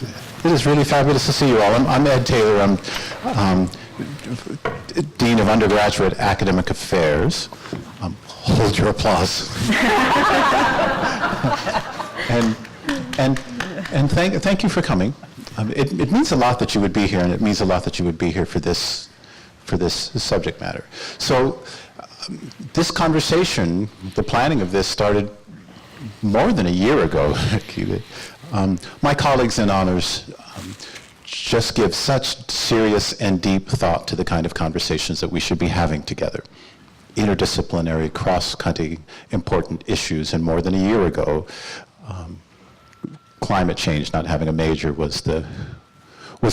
It is really fabulous to see you all. I'm Ed Taylor. I'm Dean of Undergraduate Academic Affairs. Hold your applause. and thank you for coming. It means a lot that you would be here, and it means a lot that you would be here for this subject matter. So this conversation, the planning of this started more than a year ago. My colleagues in honors just give such serious and deep thought to the kind of conversations that we should be having together. Interdisciplinary, cross-cutting, important issues. And more than a year ago, climate change, not having a major, was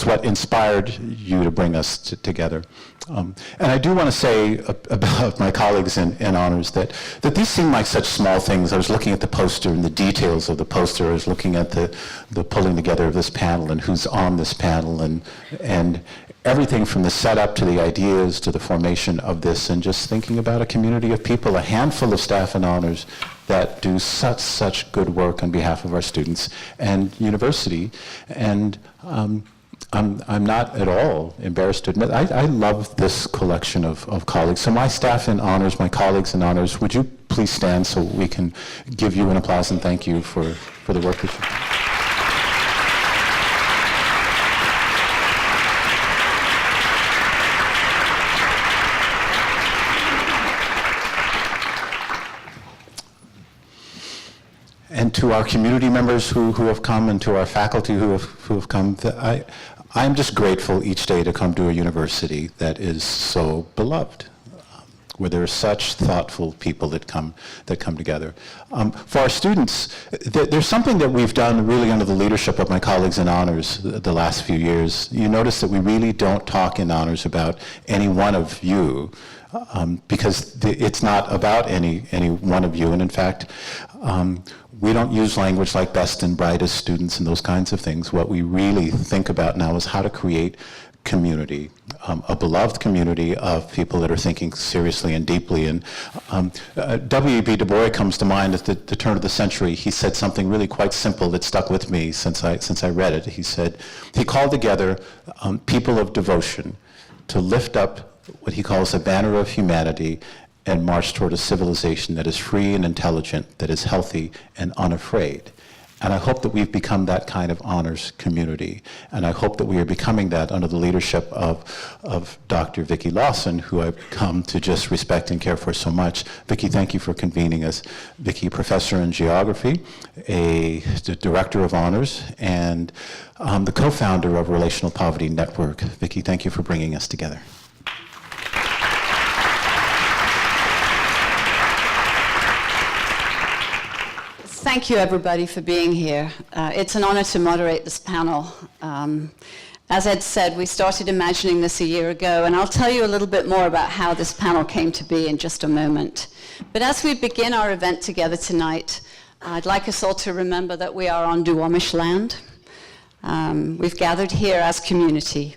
what inspired you to bring us together. And I do want to say about my colleagues in honors that these seem like such small things. I was looking at the poster and the details of the poster. I was looking at the pulling together of this panel and who's on this panel and everything from the setup to the ideas to the formation of this, and just thinking about a community of people, a handful of staff in honors that do such good work on behalf of our students and university. And I'm not at all embarrassed to admit, I love this collection of colleagues. So my staff in honors, my colleagues in honors, would you please stand so we can give you an applause and thank you for the work that you do. And to our community members who have come, and to our faculty who have come, I'm just grateful each day to come to a university that is so beloved, where there are such thoughtful people that come together. For our students, there's something that we've done really under the leadership of my colleagues in honors the last few years. You notice that we really don't talk in honors about any one of you, because it's not about any one of you. And in fact, we don't use language like best and brightest students and those kinds of things. What we really think about now is how to create community, a beloved community of people that are thinking seriously and deeply. And W.E.B. Du Bois comes to mind at the turn of the century. He said something really quite simple that stuck with me since I read it. He said, he called together people of devotion to lift up what he calls a banner of humanity and march toward a civilization that is free and intelligent, that is healthy and unafraid. And I hope that we've become that kind of honors community. And I hope that we are becoming that under the leadership of Dr. Vicky Lawson, who I've come to just respect and care for so much. Vicky, thank you for convening us. Vicky, professor in geography, the director of honors, and the co-founder of Relational Poverty Network. Vicky, thank you for bringing us together. Thank you, everybody, for being here. It's an honor to moderate this panel. As Ed said, we started imagining this a year ago, and I'll tell you a little bit more about how this panel came to be in just a moment. But as we begin our event together tonight, I'd like us all to remember that we are on Duwamish land. We've gathered here as community.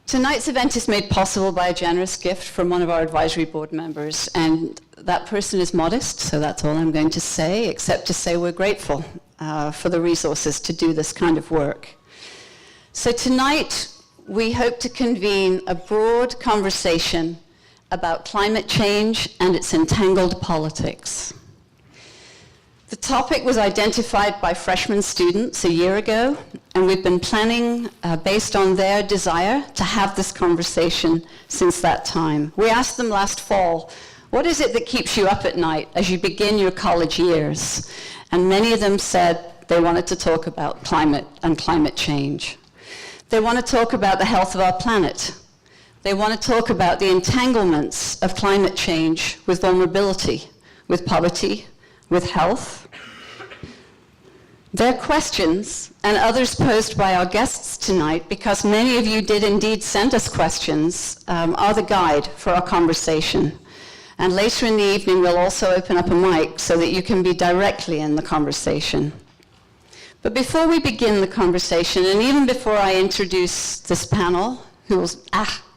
Tonight's event is made possible by a generous gift from one of our advisory board members, and that person is modest, so that's all I'm going to say, except to say we're grateful for the resources to do this kind of work. So tonight, we hope to convene a broad conversation about climate change and its entangled politics. The topic was identified by freshman students a year ago, and we've been planning based on their desire to have this conversation since that time. We asked them last fall, what is it that keeps you up at night as you begin your college years? And many of them said they wanted to talk about climate and climate change. They want to talk about the health of our planet. They want to talk about the entanglements of climate change with vulnerability, with poverty, with health. Their questions, and others posed by our guests tonight, because many of you did indeed send us questions, are the guide for our conversation. And later in the evening, we'll also open up a mic so that you can be directly in the conversation. But before we begin the conversation, and even before I introduce this panel,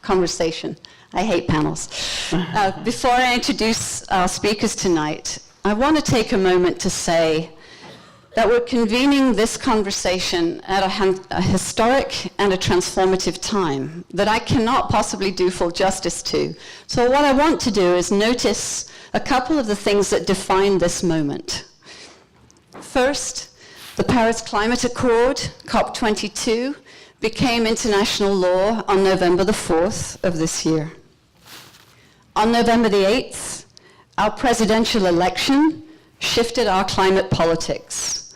conversation. I hate panels. Before I introduce our speakers tonight, I want to take a moment to say that we're convening this conversation at a historic and a transformative time that I cannot possibly do full justice to. So what I want to do is notice a couple of the things that define this moment. First, the Paris Climate Accord, COP22, became international law on November the 4th of this year. On November the 8th, our presidential election shifted our climate politics,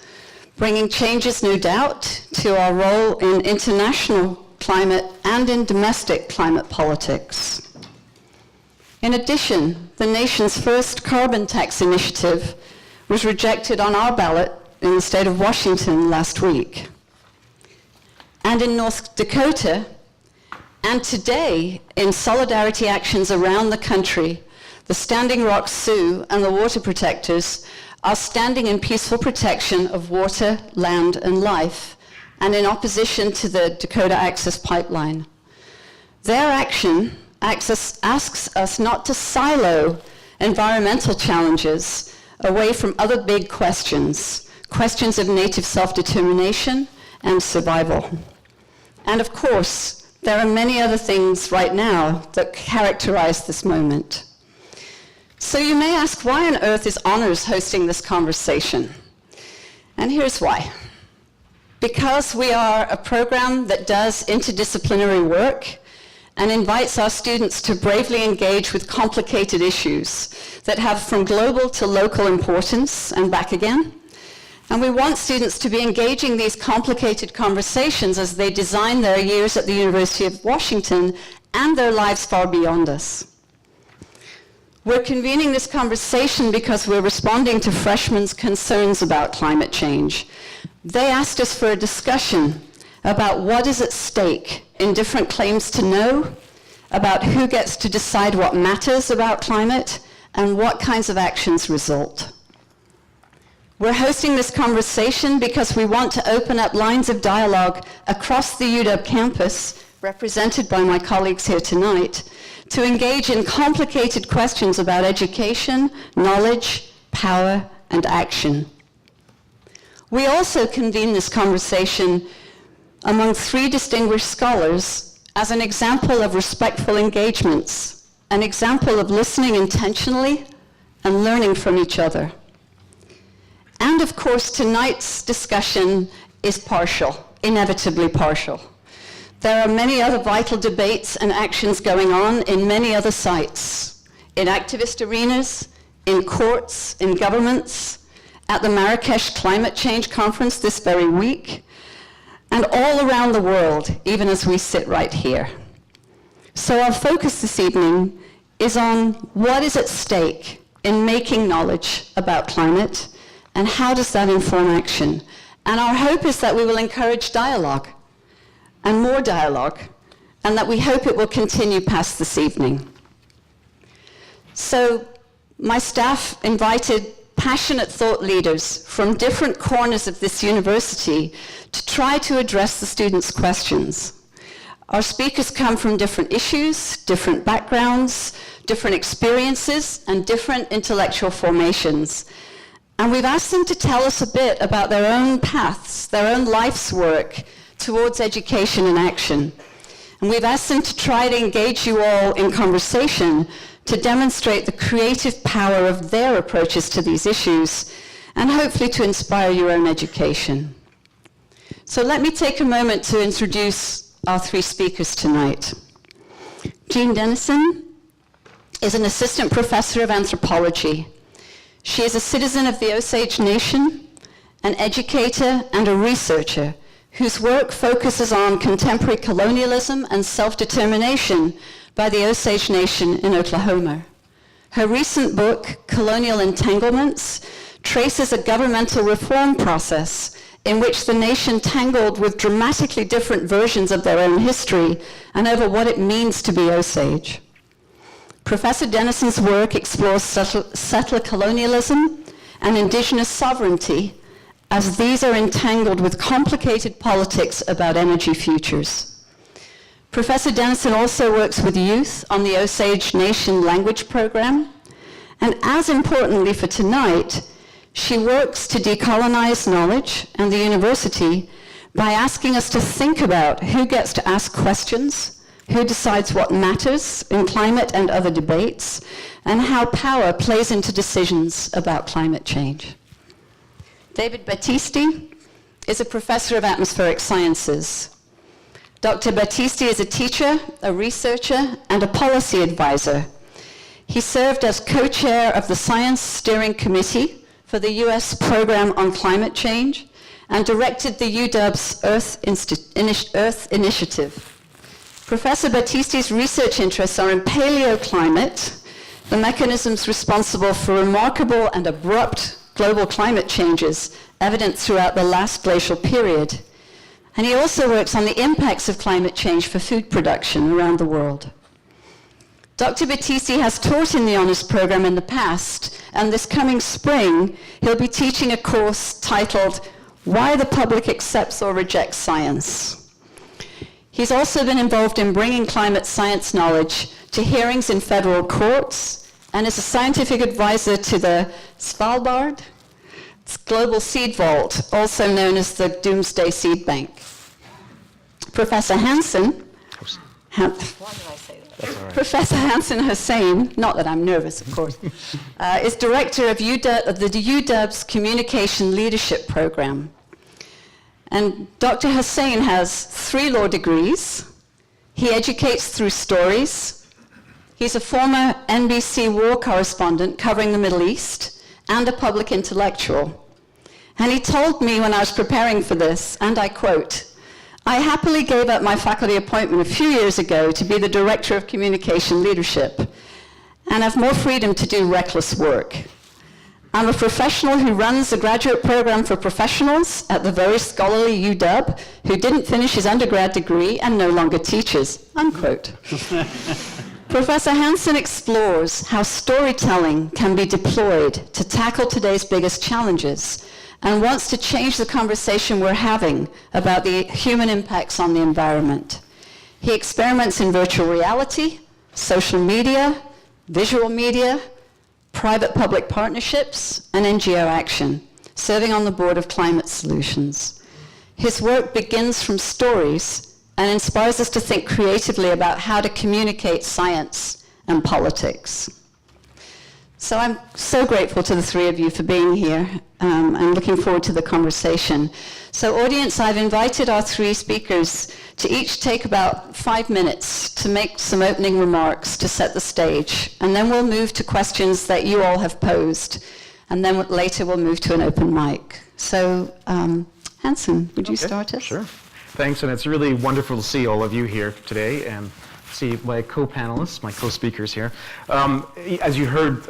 bringing changes, no doubt, to our role in international climate and in domestic climate politics. In addition, the nation's first carbon tax initiative was rejected on our ballot in the state of Washington last week. And in North Dakota, and today, in solidarity actions around the country, the Standing Rock Sioux and the Water Protectors are standing in peaceful protection of water, land, and life, and in opposition to the Dakota Access Pipeline. Their action asks us not to silo environmental challenges away from other big questions, questions of native self-determination and survival. And of course, there are many other things right now that characterize this moment. So you may ask, why on earth is Honors hosting this conversation? And here's why. Because we are a program that does interdisciplinary work and invites our students to bravely engage with complicated issues that have from global to local importance and back again. And we want students to be engaging these complicated conversations as they design their years at the University of Washington and their lives far beyond us. We're convening this conversation because we're responding to freshmen concerns about climate change. They asked us for a discussion about what is at stake in different claims to know, about who gets to decide what matters about climate, and what kinds of actions result. We're hosting this conversation because we want to open up lines of dialogue across the UW campus, represented by my colleagues here tonight, to engage in complicated questions about education, knowledge, power, and action. We also convene this conversation among 3 distinguished scholars as an example of respectful engagements, an example of listening intentionally and learning from each other. And of course, tonight's discussion is partial, inevitably partial. There are many other vital debates and actions going on in many other sites, in activist arenas, in courts, in governments, at the Marrakesh Climate Change Conference this very week, and all around the world, even as we sit right here. So our focus this evening is on what is at stake in making knowledge about climate, and how does that inform action? And our hope is that we will encourage dialogue, and more dialogue, and that we hope it will continue past this evening. So my staff invited passionate thought leaders from different corners of this university to try to address the students' questions. Our speakers come from different issues, different backgrounds, different experiences, and different intellectual formations. And we've asked them to tell us a bit about their own paths, their own life's work towards education and action. And we've asked them to try to engage you all in conversation to demonstrate the creative power of their approaches to these issues and hopefully to inspire your own education. So let me take a moment to introduce our 3 speakers tonight. Jean Dennison is an assistant professor of anthropology. She is a citizen of the Osage Nation, an educator and a researcher whose work focuses on contemporary colonialism and self-determination by the Osage Nation in Oklahoma. Her recent book, Colonial Entanglements, traces a governmental reform process in which the nation tangled with dramatically different versions of their own history and over what it means to be Osage. Professor Dennison's work explores settler colonialism and indigenous sovereignty as these are entangled with complicated politics about energy futures. Professor Dennison also works with youth on the Osage Nation language program, and as importantly for tonight, She works to decolonize knowledge and the university by asking us to think about who gets to ask questions, who decides what matters in climate and other debates, and how power plays into decisions about climate change. David Battisti is a professor of atmospheric sciences. Dr. Battisti is a teacher, a researcher, and a policy advisor. He served as co-chair of the Science Steering Committee for the US Program on Climate Change and directed the UW's Earth Initiative. Professor Battisti's research interests are in paleoclimate, the mechanisms responsible for remarkable and abrupt global climate changes evident throughout the last glacial period. And he also works on the impacts of climate change for food production around the world. Dr. Battisti has taught in the honors program in the past, and this coming spring, he'll be teaching a course titled Why the Public Accepts or Rejects Science. He's also been involved in bringing climate science knowledge to hearings in federal courts and is a scientific advisor to the Svalbard Global Seed Vault, also known as the Doomsday Seed Bank. Professor Hanson, why did I say that? That's all right. Professor Hanson Hosein, not that I'm nervous, of course, is director of the UW's Communication Leadership Program. And Dr. Hosein has 3 law degrees. He educates through stories. He's a former NBC war correspondent covering the Middle East and a public intellectual. And he told me when I was preparing for this, and I quote, "I happily gave up my faculty appointment a few years ago to be the Director of Communication Leadership and have more freedom to do reckless work. I'm a professional who runs a graduate program for professionals at the very scholarly UW who didn't finish his undergrad degree and no longer teaches," unquote. Professor Hanson explores how storytelling can be deployed to tackle today's biggest challenges and wants to change the conversation we're having about the human impacts on the environment. He experiments in virtual reality, social media, visual media, private-public partnerships, and NGO action, serving on the board of Climate Solutions. His work begins from stories and inspires us to think creatively about how to communicate science and politics. So I'm so grateful to the 3 of you for being here. I'm looking forward to the conversation. So audience, I've invited our 3 speakers to each take about 5 minutes to make some opening remarks to set the stage. And then we'll move to questions that you all have posed. And then later we'll move to an open mic. So Hanson, would you start us? Sure. Thanks, and it's really wonderful to see all of you here today and see my co-panelists, my co-speakers here. As you heard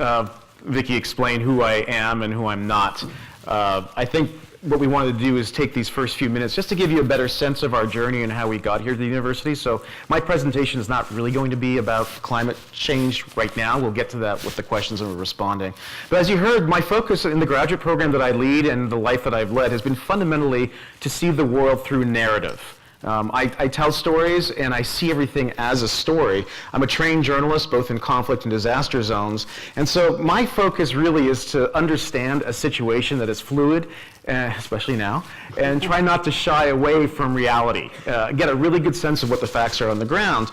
Vicky explain who I am and who I'm not, I think what we wanted to do is take these first few minutes just to give you a better sense of our journey and how we got here to the university. So my presentation is not really going to be about climate change right now. We'll get to that with the questions and we're responding. But as you heard, my focus in the graduate program that I lead and the life that I've led has been fundamentally to see the world through narrative. I tell stories and I see everything as a story. I'm a trained journalist both in conflict and disaster zones, and so my focus really is to understand a situation that is fluid, especially now, and try not to shy away from reality. Get a really good sense of what the facts are on the ground,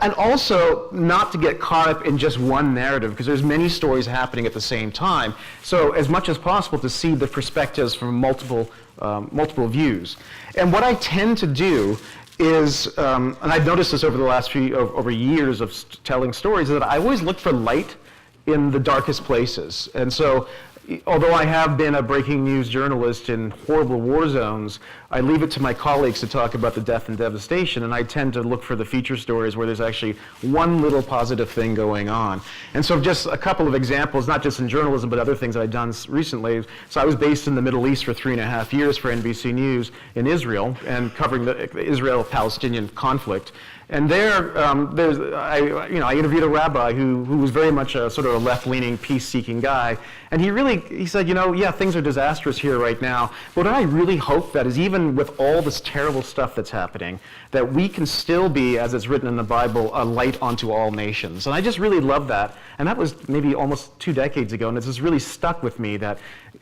and also not to get caught up in just one narrative, because there's many stories happening at the same time. So as much as possible to see the perspectives from multiple views. And what I tend to do is, and I've noticed this over the last over years of telling stories, is that I always look for light in the darkest places. And so, although I have been a breaking news journalist in horrible war zones, I leave it to my colleagues to talk about the death and devastation, and I tend to look for the feature stories where there's actually one little positive thing going on. And so just a couple of examples, not just in journalism, but other things that I've done recently. So I was based in the Middle East for 3.5 years for NBC News in Israel, and covering the Israel-Palestinian conflict. And there, I interviewed a rabbi who was very much a sort of a left-leaning, peace-seeking guy, And he said, yeah, things are disastrous here right now, but I really hope that is even with all this terrible stuff that's happening, that we can still be, as it's written in the Bible, a light unto all nations. And I just really love that. And that was maybe almost 2 decades ago, and it's just really stuck with me that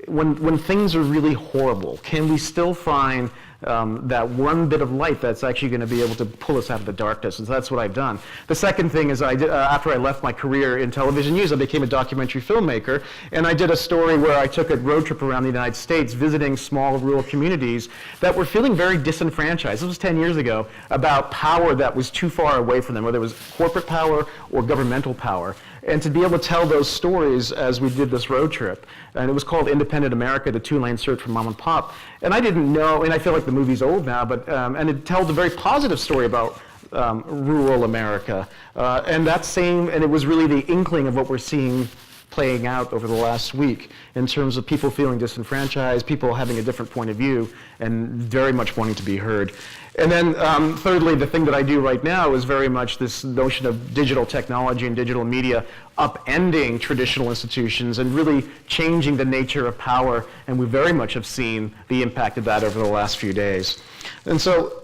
when things are really horrible, can we still find that one bit of light that's actually going to be able to pull us out of the darkness? And so that's what I've done. The second thing is after I left my career in television news, I became a documentary filmmaker, and I did a story where I took a road trip around the United States visiting small rural communities that were feeling very disenfranchised. This was 10 years ago, about power that was too far away from them, whether it was corporate power or governmental power. And to be able to tell those stories as we did this road trip. And it was called Independent America, the 2-lane search for mom and pop. And I didn't know, and I feel like the movie's old now, but and it tells a very positive story about rural America. And it was really the inkling of what we're seeing playing out over the last week in terms of people feeling disenfranchised, people having a different point of view, and very much wanting to be heard. And then thirdly, the thing that I do right now is very much this notion of digital technology and digital media upending traditional institutions and really changing the nature of power, and we very much have seen the impact of that over the last few days. And so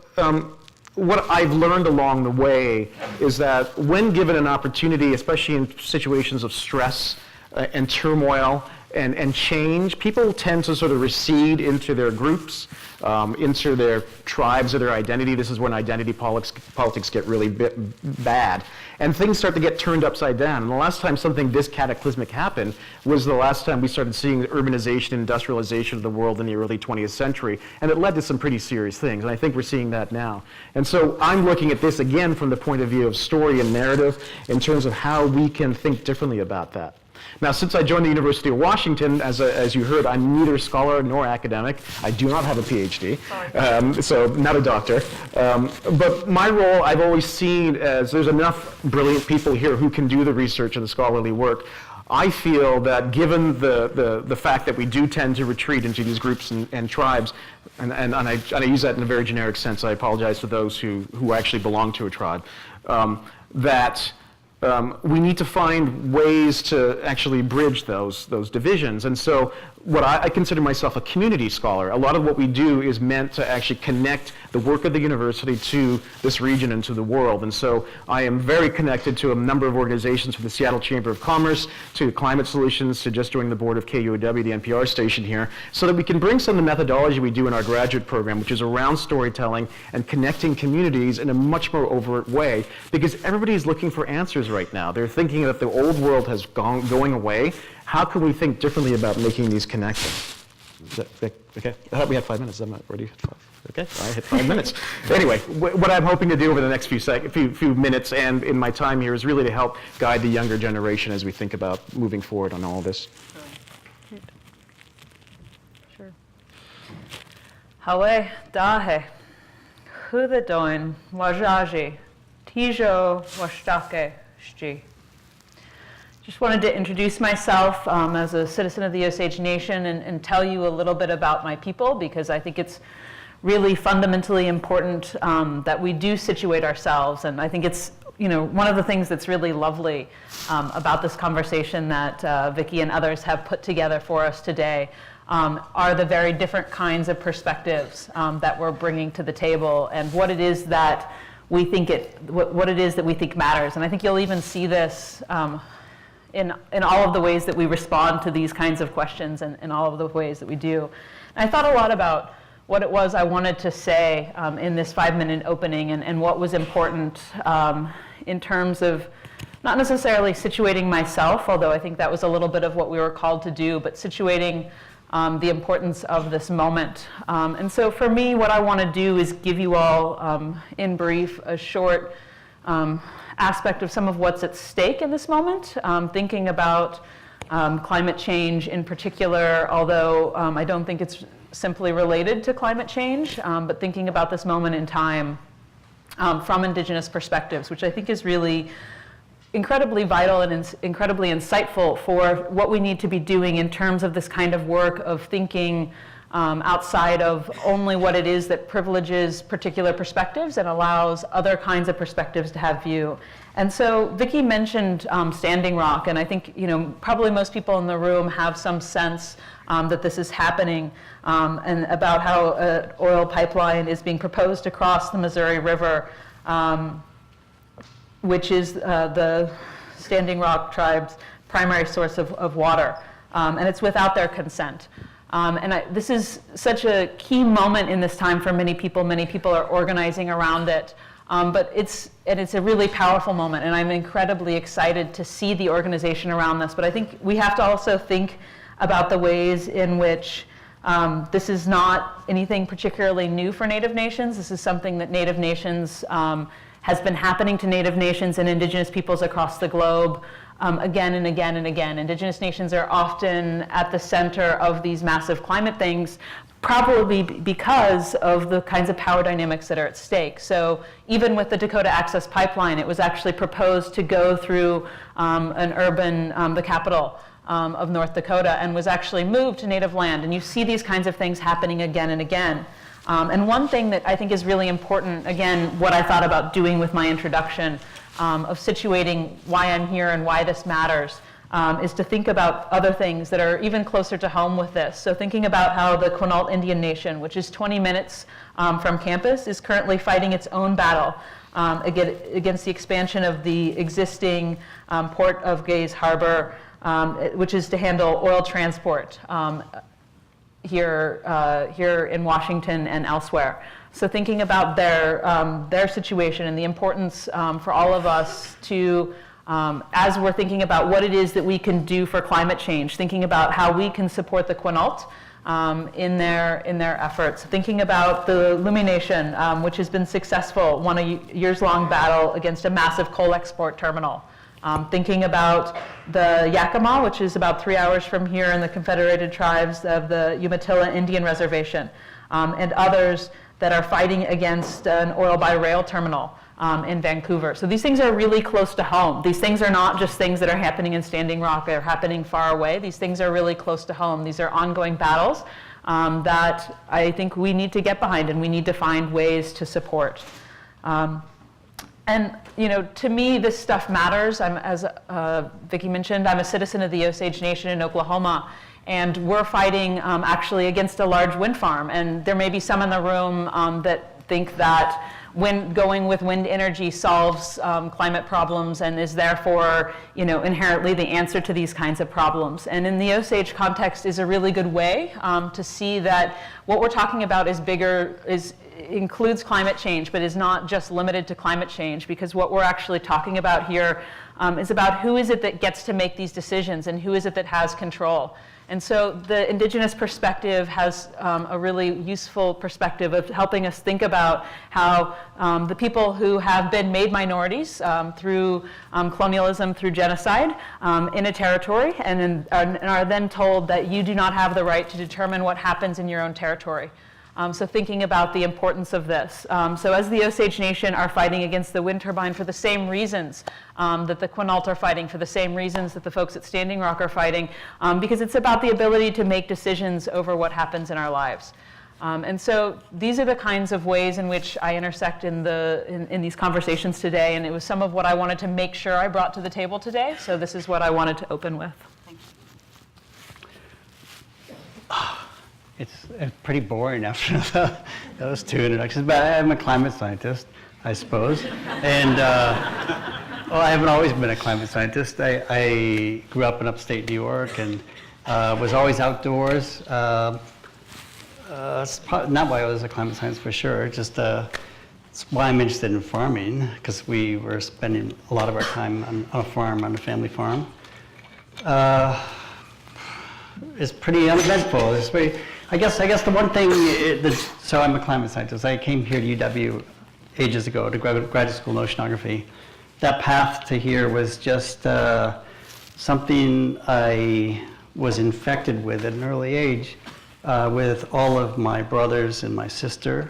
what I've learned along the way is that when given an opportunity, especially in situations of stress and turmoil and change, people tend to sort of recede into their groups, into their tribes or their identity. This is when identity politics get really bad. And things start to get turned upside down. And the last time something this cataclysmic happened was the last time we started seeing the urbanization and industrialization of the world in the early 20th century. And it led to some pretty serious things. And I think we're seeing that now. And so I'm looking at this again from the point of view of story and narrative in terms of how we can think differently about that. Now, since I joined the University of Washington, as you heard, I'm neither scholar nor academic. I do not have a PhD, so not a doctor. But my role, I've always seen as there's enough brilliant people here who can do the research and the scholarly work. I feel that given the fact that we do tend to retreat into these groups and tribes, and I use that in a very generic sense, I apologize to those who actually belong to a tribe, that we need to find ways to actually bridge those divisions. And so what I consider myself a community scholar. A lot of what we do is meant to actually connect the work of the university to this region and to the world. And so I am very connected to a number of organizations, from the Seattle Chamber of Commerce to Climate Solutions to just joining the board of KUOW, the NPR station here, so that we can bring some of the methodology we do in our graduate program, which is around storytelling and connecting communities in a much more overt way, because everybody's looking for answers right now. They're thinking that the old world has going away. How can we think differently about making these connections? Is that, okay, I thought we had 5 minutes. I'm not ready. Okay, I hit 5 minutes. Anyway, what I'm hoping to do over the next few minutes and in my time here is really to help guide the younger generation as we think about moving forward on all this. Sure. Hawe dahe, hudadoin wajaji, tijo washtake shji. Just wanted to introduce myself as a citizen of the Osage Nation and tell you a little bit about my people, because I think it's really fundamentally important that we do situate ourselves. And I think it's one of the things that's really lovely about this conversation that Vicky and others have put together for us today are the very different kinds of perspectives that we're bringing to the table, and what it is that we think what it is that we think matters. And I think you'll even see this in all of the ways that we respond to these kinds of questions and in all of the ways that we do. And I thought a lot about what it was I wanted to say in this 5-minute opening and what was important in terms of not necessarily situating myself, although I think that was a little bit of what we were called to do, but situating the importance of this moment. And so for me, what I want to do is give you all, in brief, a short aspect of some of what's at stake in this moment, thinking about climate change in particular, although I don't think it's simply related to climate change, but thinking about this moment in time from Indigenous perspectives, which I think is really incredibly vital and incredibly insightful for what we need to be doing in terms of this kind of work of thinking outside of only what it is that privileges particular perspectives and allows other kinds of perspectives to have view. And so Vicky mentioned Standing Rock, and I think probably most people in the room have some sense that this is happening, and about how an oil pipeline is being proposed across the Missouri River, which is the Standing Rock tribe's primary source of water, and it's without their consent. This is such a key moment in this time for many people. Many people are organizing around it. But it's a really powerful moment, and I'm incredibly excited to see the organization around this. But I think we have to also think about the ways in which this is not anything particularly new for Native nations. This is something that Native nations has been happening to Native nations and indigenous peoples across the globe again and again and again. Indigenous nations are often at the center of these massive climate things, probably because of the kinds of power dynamics that are at stake. So even with the Dakota Access Pipeline, it was actually proposed to go through an urban, the capital of North Dakota, and was actually moved to native land. And you see these kinds of things happening again and again. And one thing that I think is really important, again, what I thought about doing with my introduction, of situating why I'm here and why this matters, is to think about other things that are even closer to home with this. So thinking about how the Quinault Indian Nation, which is 20 minutes from campus, is currently fighting its own battle against the expansion of the existing Port of Gaze Harbor, which is to handle oil transport here in Washington and elsewhere. So thinking about their situation and the importance for all of us to, as we're thinking about what it is that we can do for climate change, thinking about how we can support the Quinault in their efforts, thinking about the Lummi Nation, which has been successful, won a years-long battle against a massive coal export terminal. Thinking about the Yakima, which is about 3 hours from here in the Confederated Tribes of the Umatilla Indian Reservation, and others that are fighting against an oil by rail terminal in Vancouver. So these things are really close to home. These things are not just things that are happening in Standing Rock, they're happening far away. These things are really close to home. These are ongoing battles that I think we need to get behind, and we need to find ways to support. And to me, this stuff matters. As Vicky mentioned, I'm a citizen of the Osage Nation in Oklahoma, and we're fighting actually against a large wind farm. And there may be some in the room that think that going with wind energy solves climate problems and is therefore, inherently the answer to these kinds of problems. And in the Osage context is a really good way to see that what we're talking about is bigger, includes climate change, but is not just limited to climate change, because what we're actually talking about here is about who is it that gets to make these decisions and who is it that has control. And so the indigenous perspective has a really useful perspective of helping us think about how the people who have been made minorities through colonialism, through genocide in a territory, and are then told that you do not have the right to determine what happens in your own territory. So thinking about the importance of this. So as the Osage Nation are fighting against the wind turbine for the same reasons that the Quinault are fighting, for the same reasons that the folks at Standing Rock are fighting, because it's about the ability to make decisions over what happens in our lives. And so these are the kinds of ways in which I intersect in these conversations today, and it was some of what I wanted to make sure I brought to the table today, so this is what I wanted to open with. Thank you. It's pretty boring after those two introductions, but I'm a climate scientist, I suppose. And, well, I haven't always been a climate scientist. I grew up in upstate New York and was always outdoors. It's not why I was a climate scientist for sure, just it's why I'm interested in farming, because we were spending a lot of our time on a farm, on a family farm. It's pretty uneventful. It's very, I guess the one thing, so I'm a climate scientist. I came here to UW ages ago to graduate school in oceanography. That path to here was just something I was infected with at an early age with all of my brothers and my sister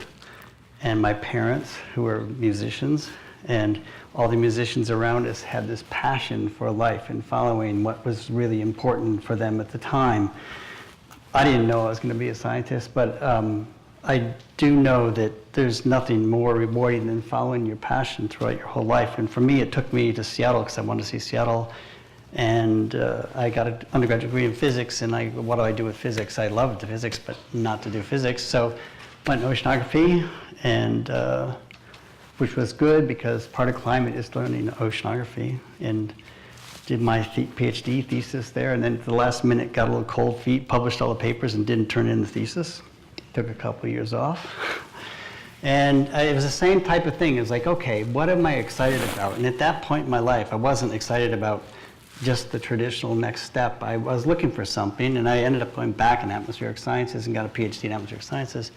and my parents who were musicians. And all the musicians around us had this passion for life and following what was really important for them at the time. I didn't know I was going to be a scientist, but I do know that there's nothing more rewarding than following your passion throughout your whole life. And for me, it took me to Seattle because I wanted to see Seattle. And I got an undergraduate degree in physics, and what do I do with physics? I loved the physics, but not to do physics. So went to oceanography, and which was good because part of climate is learning oceanography, and did my PhD thesis there. And then at the last minute, got a little cold feet, published all the papers, and didn't turn in the thesis. Took a couple of years off. And it was the same type of thing. It was like, okay, what am I excited about? And at that point in my life, I wasn't excited about just the traditional next step. I was looking for something, and I ended up going back in atmospheric sciences and got a PhD in atmospheric sciences,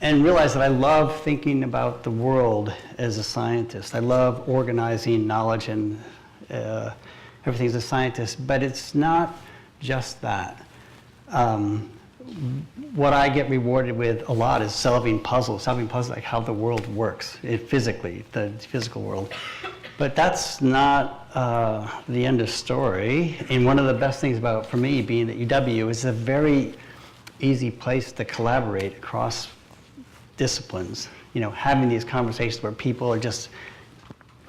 and realized that I love thinking about the world as a scientist. I love organizing knowledge and everything as a scientist, but it's not just that. What I get rewarded with a lot is solving puzzles like how the world works, physically, the physical world. But that's not the end of story. And one of the best things about, for me, being at UW is a very easy place to collaborate across disciplines. You know, having these conversations where people are just,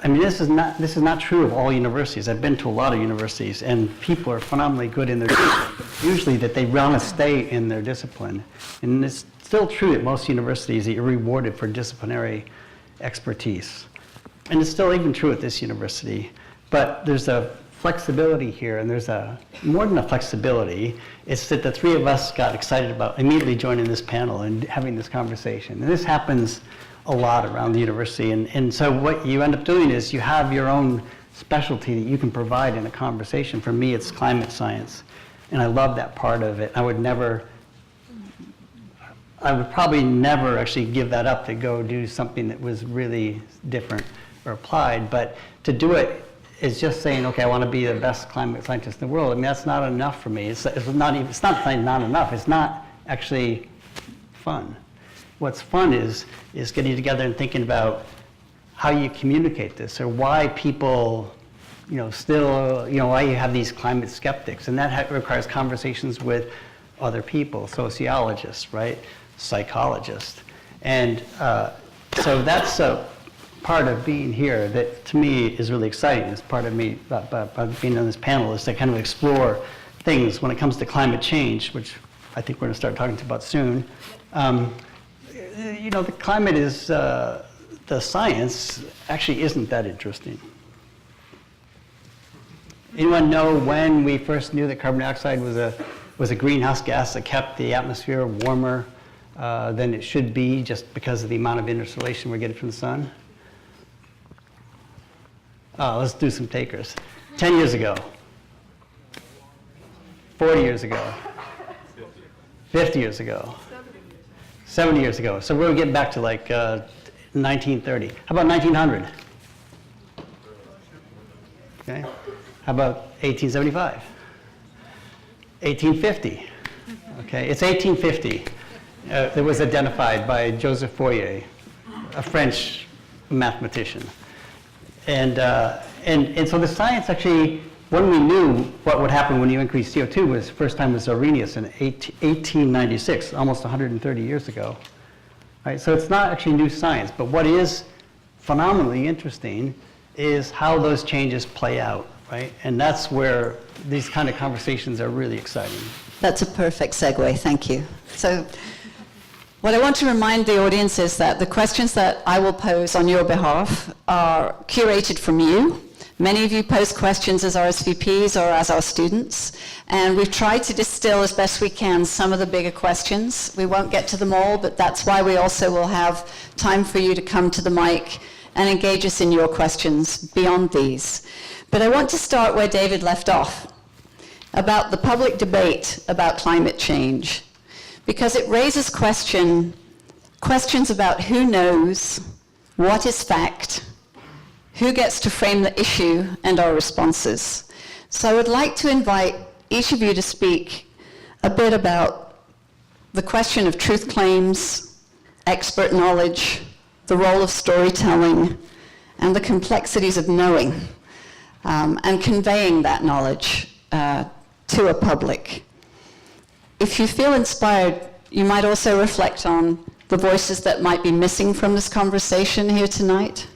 I mean, this is not true of all universities. I've been to a lot of universities, and people are phenomenally good in their discipline, but usually that they want to stay in their discipline. And it's still true at most universities that you're rewarded for disciplinary expertise. And it's still even true at this university. But there's a flexibility here, and there's more than a flexibility. It's that the three of us got excited about immediately joining this panel and having this conversation. And this happens a lot around the university. And so what you end up doing is you have your own specialty that you can provide in a conversation. For me, it's climate science. And I love that part of it. I would probably never actually give that up to go do something that was really different or applied. But to do it is just saying, okay, I want to be the best climate scientist in the world. I mean, that's not enough for me. It's not enough. It's not actually fun. What's fun is getting together and thinking about how you communicate this, or why people, why you have these climate skeptics. And that requires conversations with other people, sociologists, right? Psychologists. And so that's a part of being here that to me is really exciting. It's part of me about being on this panel is to kind of explore things when it comes to climate change, which I think we're going to start talking about soon. The climate is, the science actually isn't that interesting. Anyone know when we first knew that carbon dioxide was a greenhouse gas that kept the atmosphere warmer than it should be just because of the amount of insolation we're getting from the sun? Let's do some takers. 10 years ago. 40 years ago. 50 years ago. 70 years ago. So we're getting back to like 1930. How about 1900? Okay. How about 1875? 1850. Okay, it's 1850. It was identified by Joseph Fourier, a French mathematician. And so the science actually, when we knew what would happen when you increase CO2 was first time was Arrhenius in 1896, almost 130 years ago. Right? So it's not actually new science, but what is phenomenally interesting is how those changes play out, right? And that's where these kind of conversations are really exciting. That's a perfect segue, thank you. So what I want to remind the audience is that the questions that I will pose on your behalf are curated from you. Many of you post questions as RSVPs or as our students, and we've tried to distill as best we can some of the bigger questions. We won't get to them all, but that's why we also will have time for you to come to the mic and engage us in your questions beyond these. But I want to start where David left off, about the public debate about climate change, because it raises questions about who knows, what is fact, who gets to frame the issue, and our responses. So I would like to invite each of you to speak a bit about the question of truth claims, expert knowledge, the role of storytelling, and the complexities of knowing, and conveying that knowledge to a public. if you feel inspired, you might also reflect on the voices that might be missing from this conversation here tonight,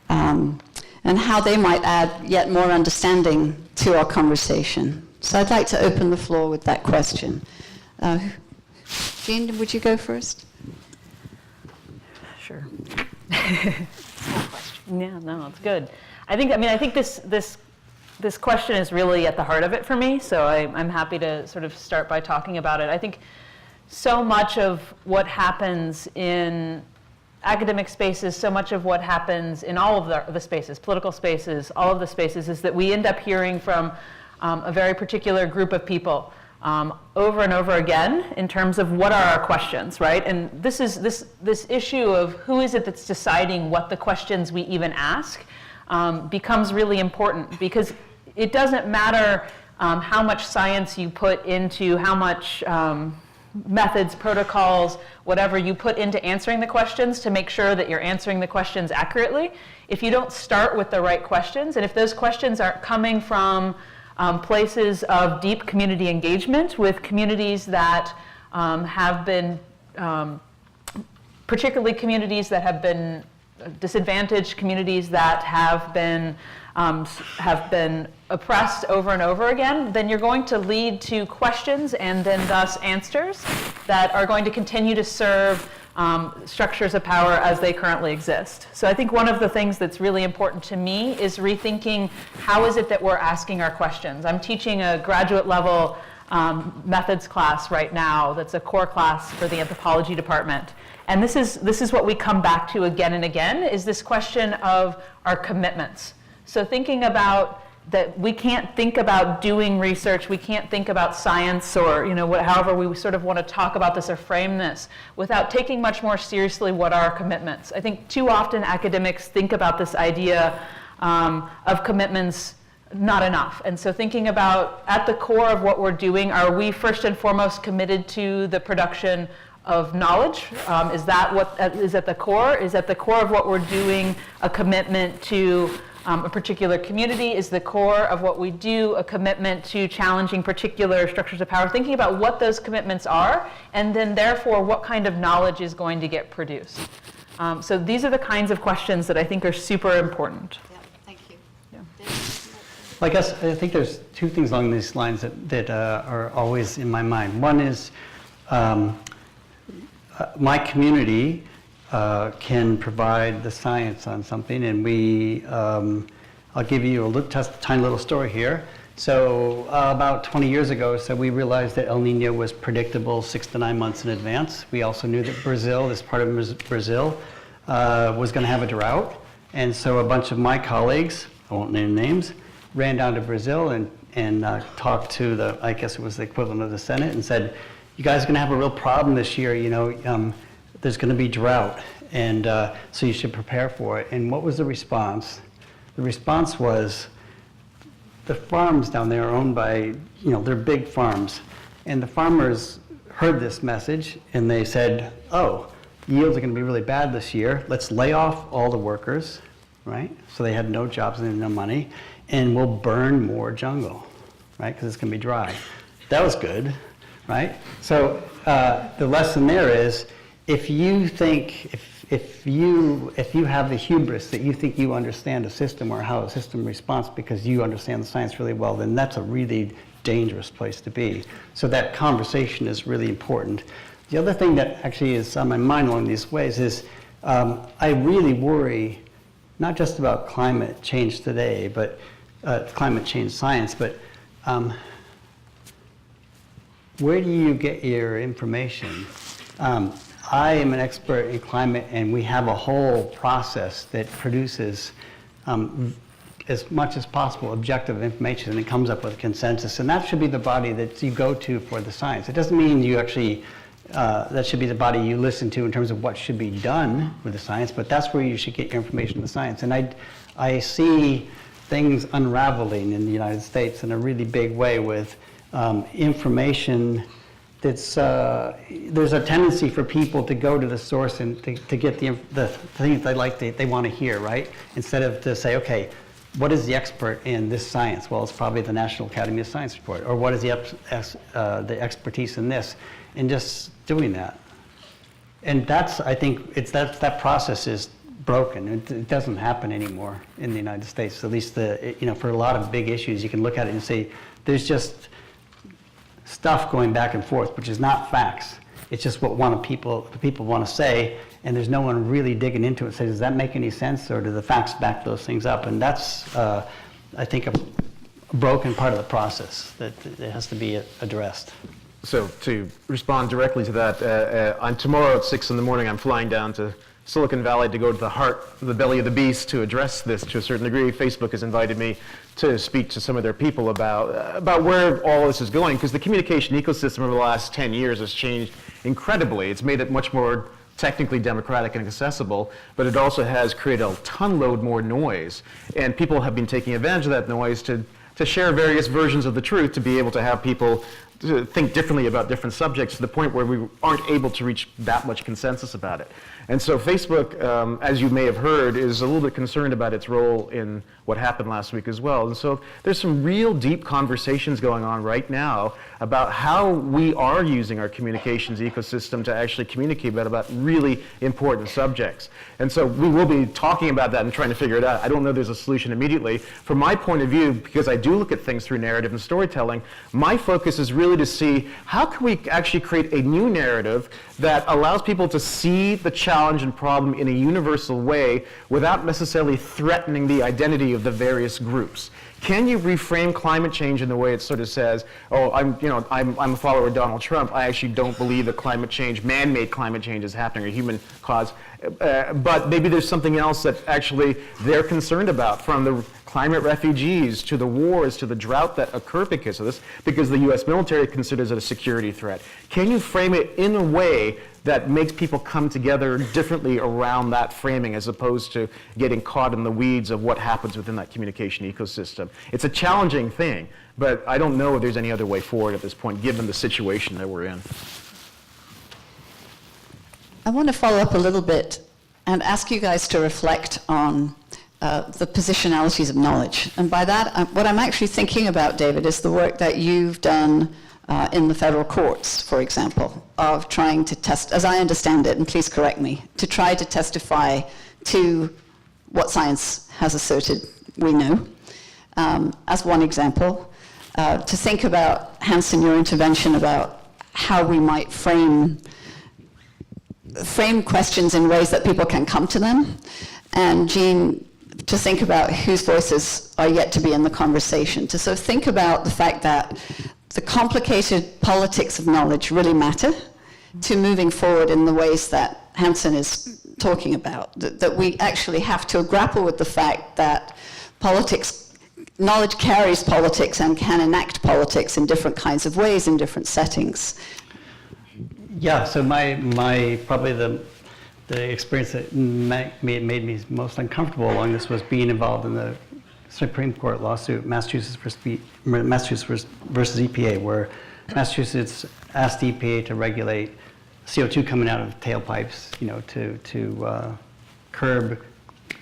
and how they might add yet more understanding to our conversation. So I'd like to open the floor with that question. Jean, would you go first? Sure. Yeah, no, it's good. I think this question is really at the heart of it for me, so I'm happy to sort of start by talking about it. I think so much of what happens in academic spaces, so much of what happens in all of the spaces, political spaces, all of the spaces, is that we end up hearing from a very particular group of people over and over again in terms of what are our questions, right? And this issue of who is it that's deciding what the questions we even ask becomes really important, because it doesn't matter how much science you put into, how much methods, protocols, whatever you put into answering the questions to make sure that you're answering the questions accurately. If you don't start with the right questions, and if those questions aren't coming from places of deep community engagement with communities that have been, particularly communities that have been disadvantaged, communities that have been oppressed over and over again, then you're going to lead to questions and then thus answers that are going to continue to serve structures of power as they currently exist. So I think one of the things that's really important to me is rethinking how is it that we're asking our questions. I'm teaching a graduate level methods class right now that's a core class for the anthropology department. And this is what we come back to again and again, is this question of our commitments. So thinking about that we can't think about doing research, we can't think about science or however we sort of want to talk about this or frame this without taking much more seriously what are our commitments. I think too often academics think about this idea of commitments not enough. And so thinking about at the core of what we're doing, are we first and foremost committed to the production of knowledge? Is that what is at the core? Is at the core of what we're doing a commitment to a particular community? Is the core of what we do a commitment to challenging particular structures of power? Thinking about what those commitments are, and then therefore what kind of knowledge is going to get produced. So these are the kinds of questions that I think are super important. Yeah, thank you. Yeah. Well, I think there's two things along these lines that are always in my mind. One is my community can provide the science on something, and I'll give you a tiny little story here. So about 20 years ago, we realized that El Nino was predictable 6 to 9 months in advance. We also knew that Brazil, this part of Brazil, was going to have a drought. And so a bunch of my colleagues, I won't name names, ran down to Brazil and talked to I guess it was the equivalent of the Senate, and said, you guys are going to have a real problem this year, there's going to be drought, and so you should prepare for it. And what was the response? The response was, the farms down there are owned by, they're big farms. And the farmers heard this message, and they said, oh, yields are going to be really bad this year. Let's lay off all the workers, right? So they had no jobs and no money, and we'll burn more jungle, right? Because it's going to be dry. That was good, right? So the lesson there is, if you think, if you have the hubris that you think you understand a system or how a system responds because you understand the science really well, then that's a really dangerous place to be. So that conversation is really important. The other thing that actually is on my mind along these ways is I really worry not just about climate change today, but climate change science, but where do you get your information? I am an expert in climate, and we have a whole process that produces as much as possible objective information, and it comes up with a consensus. And that should be the body that you go to for the science. It doesn't mean you actually, that should be the body you listen to in terms of what should be done with the science, but that's where you should get your information in the science. And I see things unraveling in the United States in a really big way with information that's, there's a tendency for people to go to the source and to get the things they want to hear, right? Instead of to say, okay, what is the expert in this science? Well, it's probably the National Academy of Science report. Or what is the expertise in this? And just doing that. And that's, I think, that process is broken. It doesn't happen anymore in the United States. At least for a lot of big issues, you can look at it and say, there's just stuff going back and forth, which is not facts. It's just what the people want to say, and there's no one really digging into it and saying, does that make any sense, or do the facts back those things up? And that's, I think, a broken part of the process that it has to be addressed. So to respond directly to that, on tomorrow at 6 in the morning, I'm flying down to Silicon Valley to go to the belly of the beast to address this to a certain degree. Facebook has invited me to speak to some of their people about where all this is going, because the communication ecosystem over the last 10 years has changed incredibly. It's made it much more technically democratic and accessible, but it also has created a ton load more noise. And people have been taking advantage of that noise to share various versions of the truth, to be able to have people to think differently about different subjects to the point where we aren't able to reach that much consensus about it. And so Facebook, as you may have heard, is a little bit concerned about its role in what happened last week as well. And so there's some real deep conversations going on right now about how we are using our communications ecosystem to actually communicate about really important subjects. And so we will be talking about that and trying to figure it out. I don't know there's a solution immediately. From my point of view, because I do look at things through narrative and storytelling, my focus is really to see how can we actually create a new narrative that allows people to see the challenge and problem in a universal way without necessarily threatening the identity of the various groups. Can you reframe climate change in the way it sort of says, oh, I'm a follower of Donald Trump. I actually don't believe that climate change, man-made climate change, is happening, or human cause. But maybe there's something else that actually they're concerned about, from the climate refugees to the wars to the drought that occur because of this, because the U.S. military considers it a security threat. Can you frame it in a way that makes people come together differently around that framing, as opposed to getting caught in the weeds of what happens within that communication ecosystem? It's a challenging thing, but I don't know if there's any other way forward at this point, given the situation that we're in. I want to follow up a little bit and ask you guys to reflect on the positionalities of knowledge. And by that, what I'm actually thinking about, David, is the work that you've done in the federal courts, for example, of trying to test, as I understand it, and please correct me, to try to testify to what science has asserted we know, as one example. To think about, Hanson, your intervention about how we might frame questions in ways that people can come to them, and Jean, to think about whose voices are yet to be in the conversation, to sort of think about the fact that the complicated politics of knowledge really matter to moving forward in the ways that Hanson is talking about, that we actually have to grapple with the fact that knowledge carries politics and can enact politics in different kinds of ways in different settings. Yeah, so my probably the experience that made me most uncomfortable along this was being involved in the Supreme Court lawsuit, Massachusetts versus EPA, where Massachusetts asked EPA to regulate CO2 coming out of tailpipes, to curb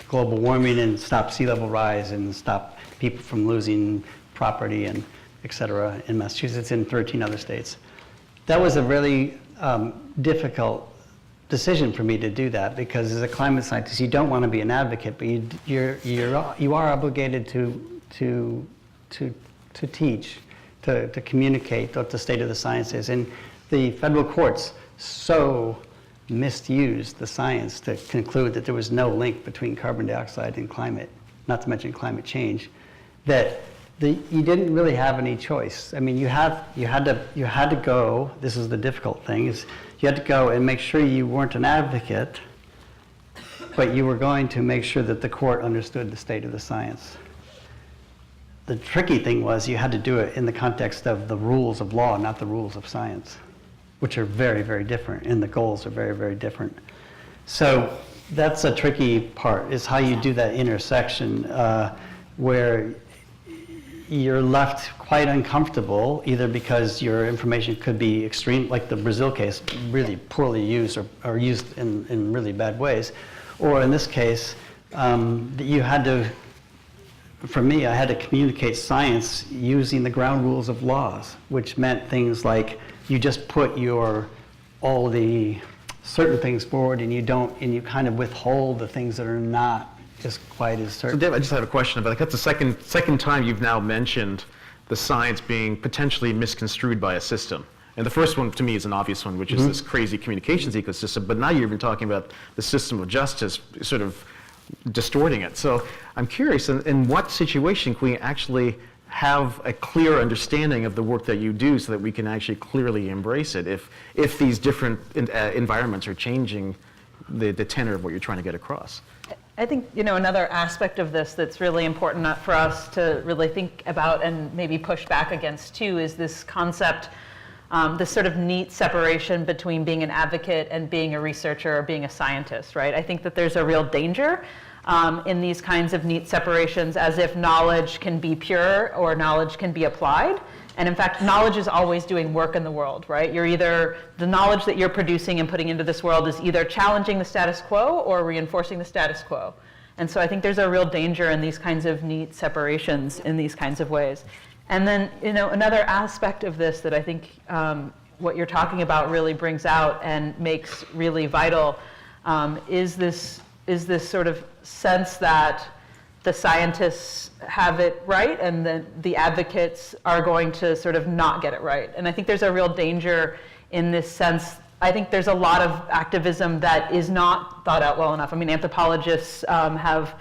global warming and stop sea level rise and stop people from losing property and et cetera in Massachusetts and 13 other states. That was a really difficult decision for me to do that, because as a climate scientist, you don't want to be an advocate, but you are obligated to teach, to communicate what the state of the science is. And the federal courts so misused the science to conclude that there was no link between carbon dioxide and climate, not to mention climate change, that you didn't really have any choice. I mean, you had to go. This is the difficult thing: is you had to go and make sure you weren't an advocate, but you were going to make sure that the court understood the state of the science. The tricky thing was you had to do it in the context of the rules of law, not the rules of science, which are very, very different, and the goals are very, very different. So that's a tricky part, is how you do that intersection where you're left quite uncomfortable, either because your information could be extreme, like the Brazil case, really poorly used or used in really bad ways, or in this case, you had to for me, I had to communicate science using the ground rules of laws, which meant things like you just put all the certain things forward, and you kind of withhold the things that are not just quite as certain. So Dave, I just have a question about that's the second time you've now mentioned the science being potentially misconstrued by a system. And the first one, to me, is an obvious one, which is this crazy communications ecosystem. But now you're even talking about the system of justice sort of distorting it. So I'm curious, in what situation can we actually have a clear understanding of the work that you do so that we can actually clearly embrace it if these different environments are changing the tenor of what you're trying to get across? I think, another aspect of this that's really important for us to really think about and maybe push back against too is this concept, this sort of neat separation between being an advocate and being a researcher or being a scientist, right? I think that there's a real danger in these kinds of neat separations, as if knowledge can be pure or knowledge can be applied. And in fact, knowledge is always doing work in the world, right? The knowledge that you're producing and putting into this world is either challenging the status quo or reinforcing the status quo. And so I think there's a real danger in these kinds of neat separations in these kinds of ways. And then, another aspect of this that I think what you're talking about really brings out and makes really vital is this sort of sense that the scientists have it right and the advocates are going to sort of not get it right. And I think there's a real danger in this sense. I think there's a lot of activism that is not thought out well enough. I mean, anthropologists have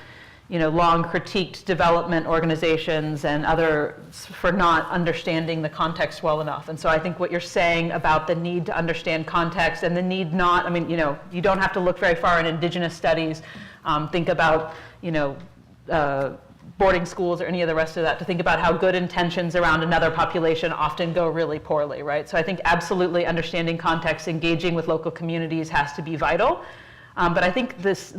long critiqued development organizations and others for not understanding the context well enough. And so I think what you're saying about the need to understand context and the need you don't have to look very far in indigenous studies. Think about, boarding schools or any of the rest of that, to think about how good intentions around another population often go really poorly, right? So I think absolutely understanding context, engaging with local communities has to be vital. But I think there's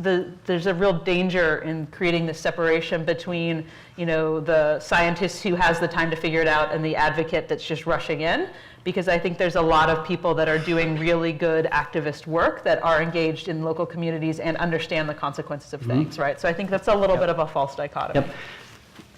a real danger in creating this separation between, the scientist who has the time to figure it out and the advocate that's just rushing in, because I think there's a lot of people that are doing really good activist work that are engaged in local communities and understand the consequences of things, right? So I think that's a little bit of a false dichotomy. Yep.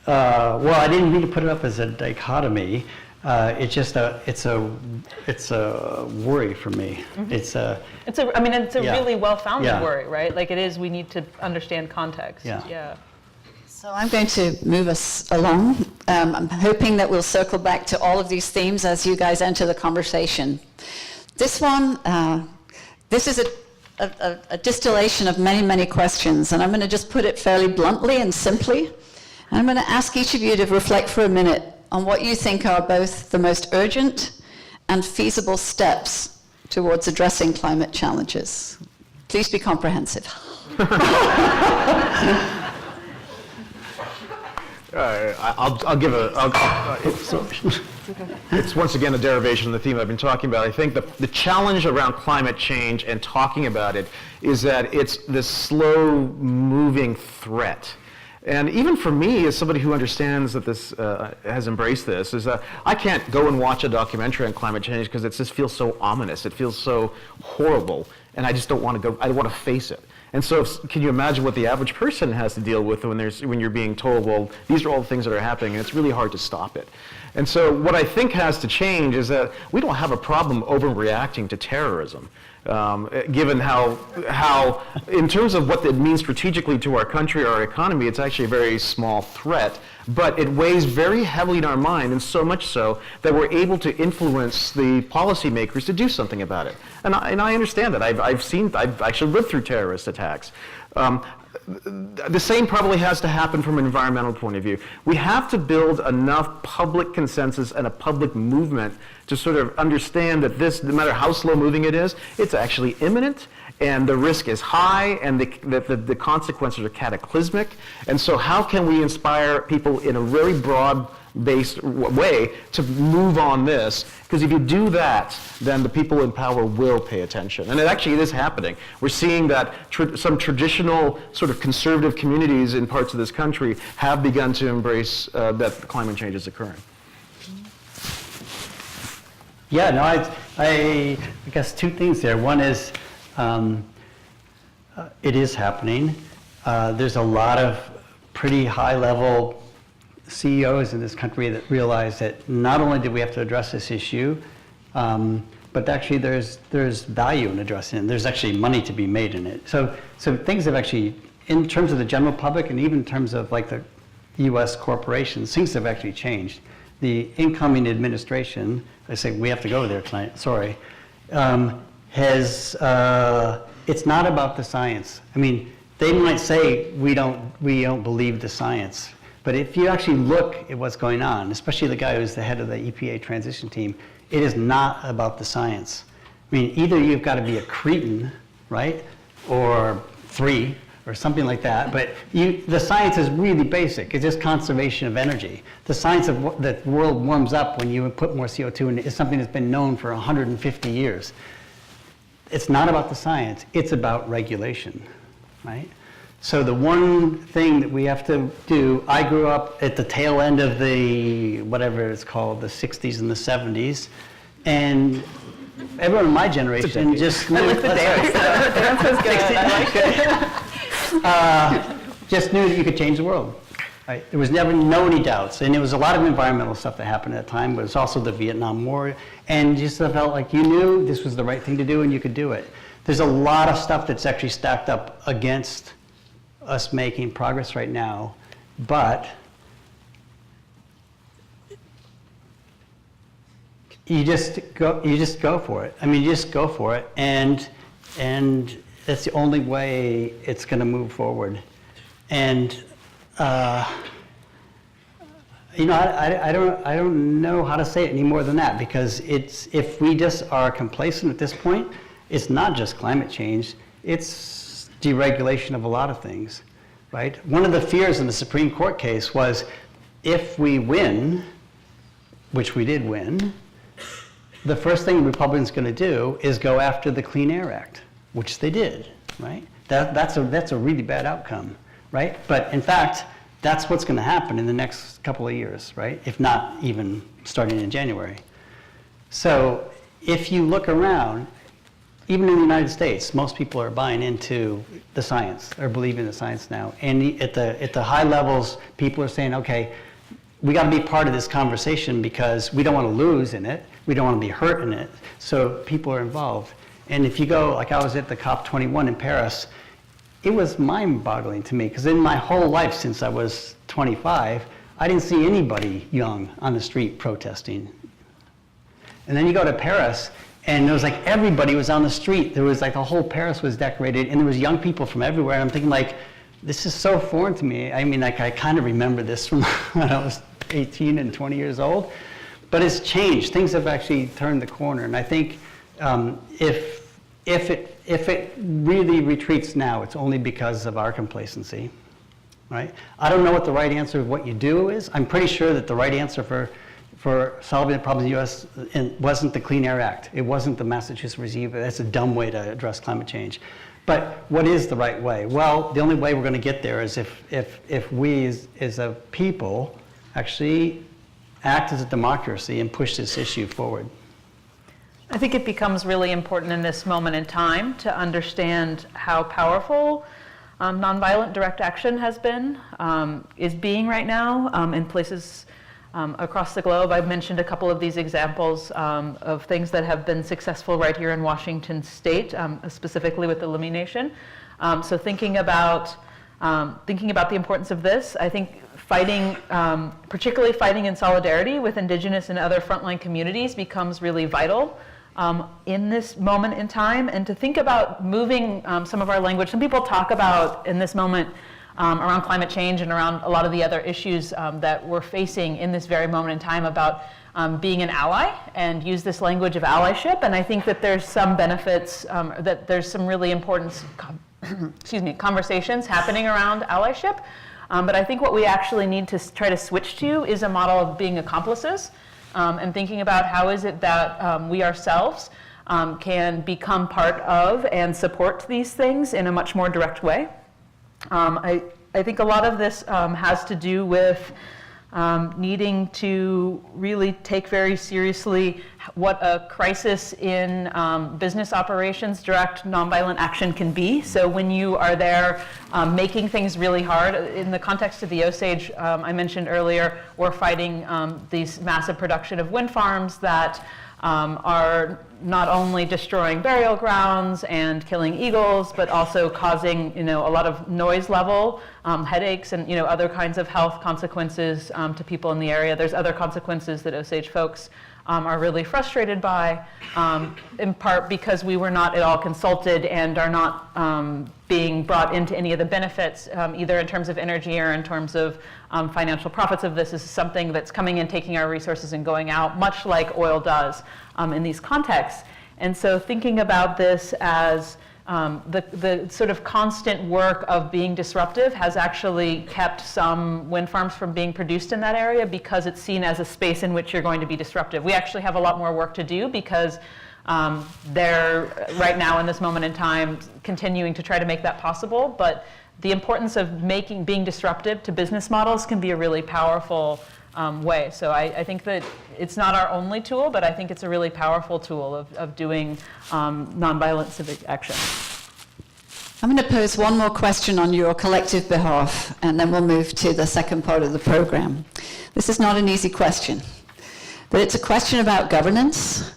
Well, I didn't mean to put it up as a dichotomy. It's just it's a worry for me. It's a really well-founded Yeah. worry, right? Like it is, we need to understand context. Yeah. So I'm going to move us along. I'm hoping that we'll circle back to all of these themes as you guys enter the conversation. This one, this is a distillation of many, many questions, and I'm going to just put it fairly bluntly and simply. And I'm going to ask each of you to reflect for a minute on what you think are both the most urgent and feasible steps towards addressing climate challenges. Please be comprehensive. I'll give it's once again a derivation of the theme I've been talking about. I think the challenge around climate change and talking about it is that it's this slow-moving threat. And even for me, as somebody who understands that this has embraced this, is that I can't go and watch a documentary on climate change because it just feels so ominous. It feels so horrible, and I just don't want to go. I don't want to face it. And so, can you imagine what the average person has to deal with when you're being told, well, these are all the things that are happening, and it's really hard to stop it. And so, what I think has to change is that we don't have a problem overreacting to terrorism. Given how, in terms of what it means strategically to our country or our economy, it's actually a very small threat, but it weighs very heavily in our mind, and so much so that we're able to influence the policymakers to do something about it. And I understand that. I've actually lived through terrorist attacks. The same probably has to happen from an environmental point of view. We have to build enough public consensus and a public movement to sort of understand that this, no matter how slow-moving it is, it's actually imminent, and the risk is high, and the consequences are cataclysmic. And so how can we inspire people in a very broad-based way to move on this? Because if you do that, then the people in power will pay attention. And it is happening. We're seeing that some traditional sort of conservative communities in parts of this country have begun to embrace that climate change is occurring. Yeah, no, I guess two things there. One is it is happening. There's a lot of pretty high-level CEOs in this country that realize that not only do we have to address this issue, but actually there's value in addressing it. There's actually money to be made in it. So things have actually, in terms of the general public and even in terms of like the US corporations, things have actually changed. The incoming administration, I say we have to go there tonight, sorry, it's not about the science. I mean, they might say we don't believe the science, but if you actually look at what's going on, especially the guy who's the head of the EPA transition team, it is not about the science. I mean, either you've got to be a cretin, right, or 3, or something like that, but the science is really basic. It's just conservation of energy. The science of the world warms up when you put more CO2 in it is something that's been known for 150 years. It's not about the science, it's about regulation, right? So the one thing that we have to do, I grew up at the tail end of the, whatever it's called, the 60s and the 70s, and everyone in my generation just knew, I like the dance. The dance was good. I liked it. Just knew that you could change the world. Right? There was never any doubts, and there was a lot of environmental stuff that happened at that time, but it was also the Vietnam War, and you just felt like you knew this was the right thing to do and you could do it. There's a lot of stuff that's actually stacked up against us making progress right now, but you just go for it. I mean, you just go for it, and that's the only way it's going to move forward. And you know, I don't know how to say it any more than that, because if we just are complacent at this point, it's not just climate change, it's deregulation of a lot of things, right? One of the fears in the Supreme Court case was if we win, which we did win, the first thing Republicans are going to do is go after the Clean Air Act, which they did, right? That's a really bad outcome, right? But in fact, that's what's going to happen in the next couple of years, right? If not even starting in January. So if you look around, even in the United States, most people are buying into the science, or believing the science now. And at the high levels, people are saying, okay, we got to be part of this conversation because we don't want to lose in it. We don't want to be hurt in it. So people are involved. And if you go, like I was at the COP21 in Paris, it was mind-boggling to me, because in my whole life since I was 25, I didn't see anybody young on the street protesting. And then you go to Paris, and it was like everybody was on the street. There was like the whole Paris was decorated, and there was young people from everywhere. And I'm thinking, like, this is so foreign to me. I mean, like, I kind of remember this from when I was 18 and 20 years old. But it's changed. Things have actually turned the corner. And I think if it really retreats now, it's only because of our complacency, right? I don't know what the right answer of what you do is. I'm pretty sure that the right answer for solving the problems in the U.S. wasn't the Clean Air Act. It wasn't the Massachusetts regime. That's a dumb way to address climate change. But what is the right way? Well, the only way we're going to get there is if we as a people actually act as a democracy and push this issue forward. I think it becomes really important in this moment in time to understand how powerful nonviolent direct action has been, is being right now in places across the globe. I've mentioned a couple of these examples of things that have been successful right here in Washington State, specifically with the Lummi Nation. So thinking about the importance of this, I think particularly fighting in solidarity with Indigenous and other frontline communities becomes really vital in this moment in time, and to think about moving some of our language. Some people talk about in this moment around climate change and around a lot of the other issues that we're facing in this very moment in time about being an ally, and use this language of allyship. And I think that there's some benefits, that there's some really important conversations happening around allyship. But I think what we actually need to try to switch to is a model of being accomplices, and thinking about how is it that we ourselves can become part of and support these things in a much more direct way. I think a lot of this has to do with needing to really take very seriously what a crisis in business operations direct nonviolent action can be. So when you are there making things really hard. In the context of the Osage, I mentioned earlier, we're fighting these massive production of wind farms that are not only destroying burial grounds and killing eagles, but also causing, a lot of noise level, headaches, and other kinds of health consequences to people in the area. There's other consequences that Osage folks are really frustrated by, in part because we were not at all consulted and are not being brought into any of the benefits, either in terms of energy or in terms of financial profits of this. This is something that's coming in, taking our resources and going out, much like oil does in these contexts. And so thinking about this as the sort of constant work of being disruptive has actually kept some wind farms from being produced in that area because it's seen as a space in which you're going to be disruptive. We actually have a lot more work to do because they're right now in this moment in time continuing to try to make that possible. But the importance of being disruptive to business models can be a really powerful way. So I think that it's not our only tool, but I think it's a really powerful tool of doing nonviolent civic action. I'm going to pose one more question on your collective behalf, and then we'll move to the second part of the program. This is not an easy question, but it's a question about governance.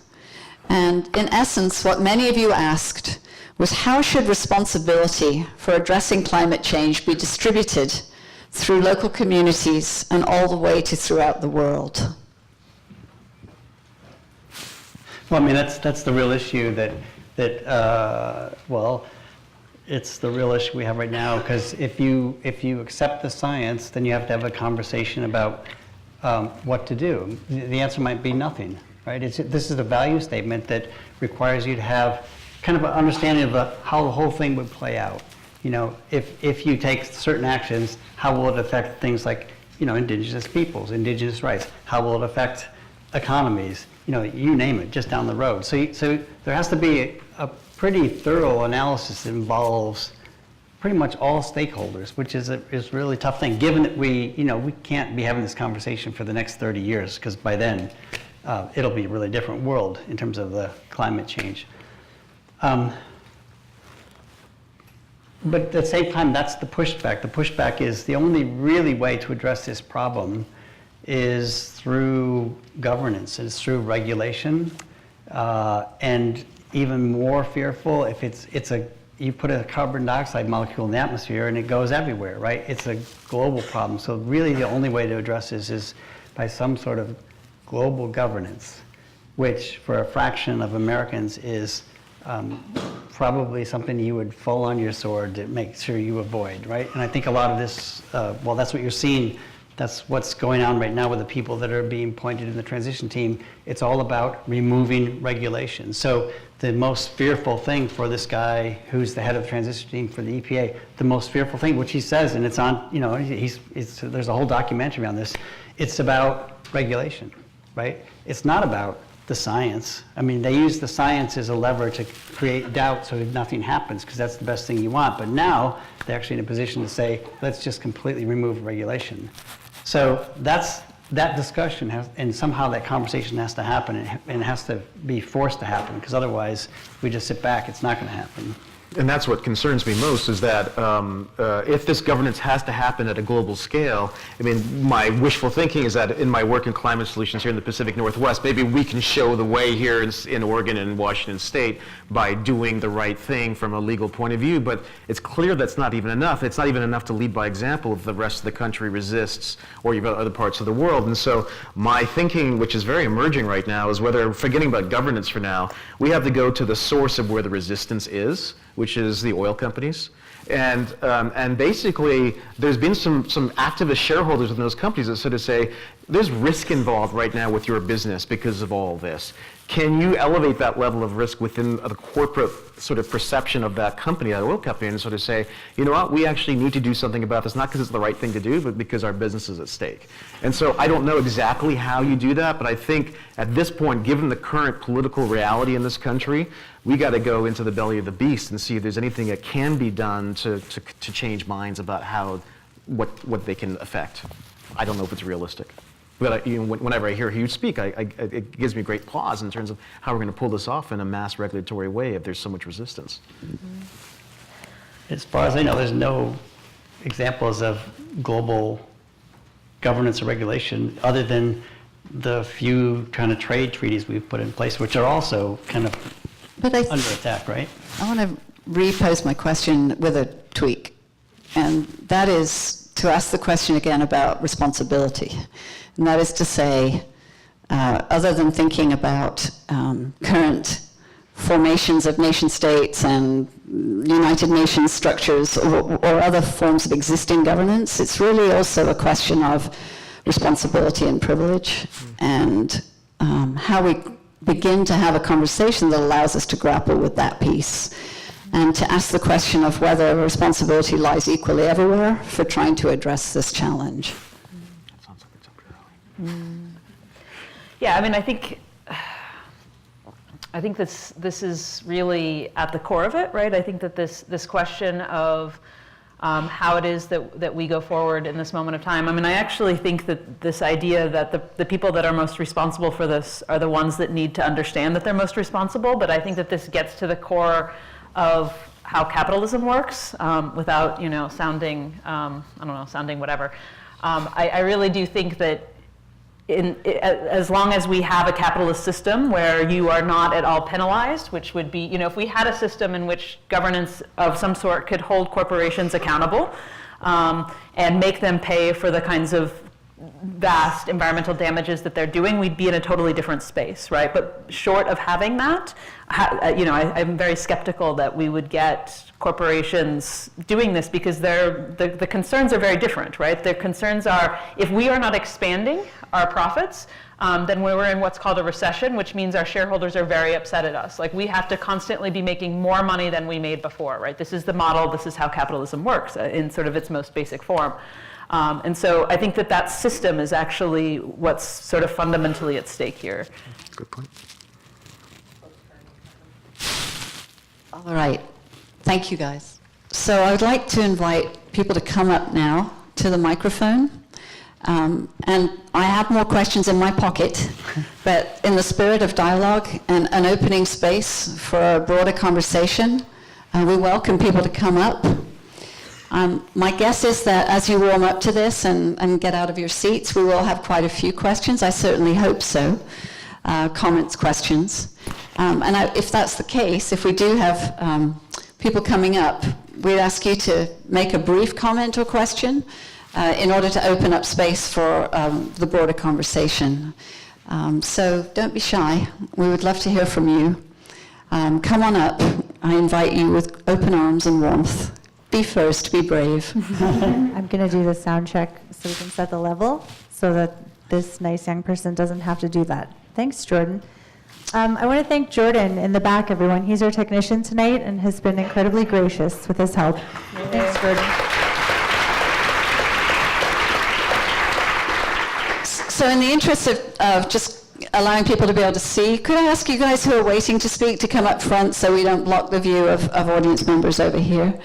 And in essence, what many of you asked was, how should responsibility for addressing climate change be distributed through local communities and all the way to throughout the world? Well, I mean, that's the real issue it's the real issue we have right now, because if you accept the science, then you have to have a conversation about what to do. The answer might be nothing, right? This is a value statement that requires you to have kind of an understanding of how the whole thing would play out. If you take certain actions, how will it affect things like, indigenous peoples, indigenous rights? How will it affect economies? You name it, just down the road. So there has to be a pretty thorough analysis that involves pretty much all stakeholders, which is a really tough thing, given that we can't be having this conversation for the next 30 years, because by then it'll be a really different world in terms of the climate change. But at the same time, that's the pushback. The pushback is the only really way to address this problem is through governance, it's through regulation, and even more fearful if you put a carbon dioxide molecule in the atmosphere and it goes everywhere, right? It's a global problem. So really the only way to address this is by some sort of global governance, which for a fraction of Americans is probably something you would fall on your sword to make sure you avoid, right? And I think a lot of this, that's what you're seeing. That's what's going on right now with the people that are being appointed in the transition team. It's all about removing regulation. So the most fearful thing for this guy who's the head of the transition team for the EPA, the most fearful thing, which he says, and it's on, there's a whole documentary on this, it's about regulation, right? It's not about the science. I mean, they use the science as a lever to create doubt so that nothing happens, because that's the best thing you want. But now they're actually in a position to say, let's just completely remove regulation. So that discussion and somehow that conversation has to happen, and it has to be forced to happen, because otherwise we just sit back, it's not going to happen. And that's what concerns me most, is that if this governance has to happen at a global scale, I mean, my wishful thinking is that in my work in climate solutions here in the Pacific Northwest, maybe we can show the way here in Oregon and Washington State by doing the right thing from a legal point of view, but it's clear that's not even enough. It's not even enough to lead by example if the rest of the country resists, or even other parts of the world. And so my thinking, which is very emerging right now, is whether, forgetting about governance for now, we have to go to the source of where the resistance is, which is the oil companies. And basically, there's been some activist shareholders in those companies that sort of say, there's risk involved right now with your business because of all this. Can you elevate that level of risk within the corporate sort of perception of that company, that oil company, and sort of say, you know what, we actually need to do something about this, not because it's the right thing to do, but because our business is at stake. And so I don't know exactly how you do that, but I think at this point, given the current political reality in this country, we got to go into the belly of the beast and see if there's anything that can be done to change minds about what they can affect. I don't know if it's realistic. But whenever I hear you speak, it gives me great pause in terms of how we're going to pull this off in a mass regulatory way if there's so much resistance. as far as I know, there's no examples of global governance or regulation other than the few kind of trade treaties we've put in place, which are also kind of But under attack, right? I want to repose my question with a tweak, and that is to ask the question again about responsibility. And that is to say, other than thinking about current formations of nation states and United Nations structures or other forms of existing governance, it's really also a question of responsibility and privilege, and how we begin to have a conversation that allows us to grapple with that piece and to ask the question of whether responsibility lies equally everywhere for trying to address this challenge. That sounds like it's up your alley. Yeah, I mean, I think this is really at the core of it, right? I think that this question of how it is that we go forward in this moment of time. I mean, I actually think that this idea that the people that are most responsible for this are the ones that need to understand that they're most responsible, but I think that this gets to the core of how capitalism works, without, sounding, sounding whatever. I really do think that as long as we have a capitalist system where you are not at all penalized, which would be, if we had a system in which governance of some sort could hold corporations accountable and make them pay for the kinds of vast environmental damages that they're doing, we'd be in a totally different space, right? But short of having that, I'm very skeptical that we would get corporations doing this, because the concerns are very different, right? The concerns are, if we are not expanding our profits, then we're in what's called a recession, which means our shareholders are very upset at us. Like, we have to constantly be making more money than we made before, right? This is the model, this is how capitalism works in sort of its most basic form. And so I think that system is actually what's sort of fundamentally at stake here. Good point. All right. Thank you, guys. So I would like to invite people to come up now to the microphone. And I have more questions in my pocket, but in the spirit of dialogue and an opening space for a broader conversation, we welcome people to come up. My guess is that as you warm up to this and get out of your seats, we will have quite a few questions. I certainly hope so. Comments, questions. If that's the case, if we do have people coming up, we'd ask you to make a brief comment or question in order to open up space for the broader conversation. So don't be shy. We would love to hear from you. Come on up. I invite you with open arms and warmth. Be first, be brave. I'm going to do the sound check so we can set the level so that this nice young person doesn't have to do that. Thanks, Jordan. I want to thank Jordan in the back, everyone. He's our technician tonight and has been incredibly gracious with his help. Thanks, Jordan. So in the interest of just allowing people to be able to see, could I ask you guys who are waiting to speak to come up front so we don't block the view of audience members over here?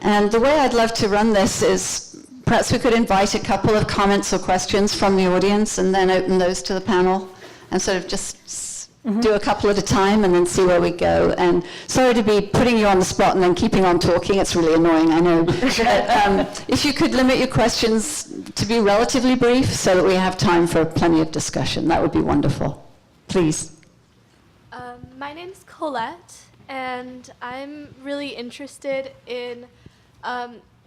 And the way I'd love to run this is perhaps we could invite a couple of comments or questions from the audience and then open those to the panel and sort of just do a couple at a time and then see where we go. And sorry to be putting you on the spot and then keeping on talking. It's really annoying, I know. But if you could limit your questions to be relatively brief so that we have time for plenty of discussion, that would be wonderful. Please. My name's Colette, and I'm really interested in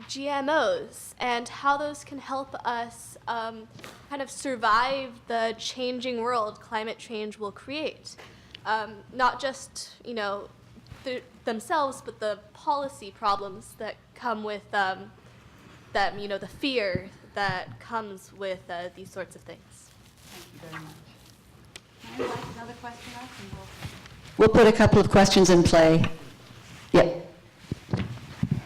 GMOs and how those can help us kind of survive the changing world climate change will create. Not just, themselves, but the policy problems that come with them, the fear that comes with these sorts of things. Thank you very much. Can I invite another question up? We'll put a couple of questions in play. Yep.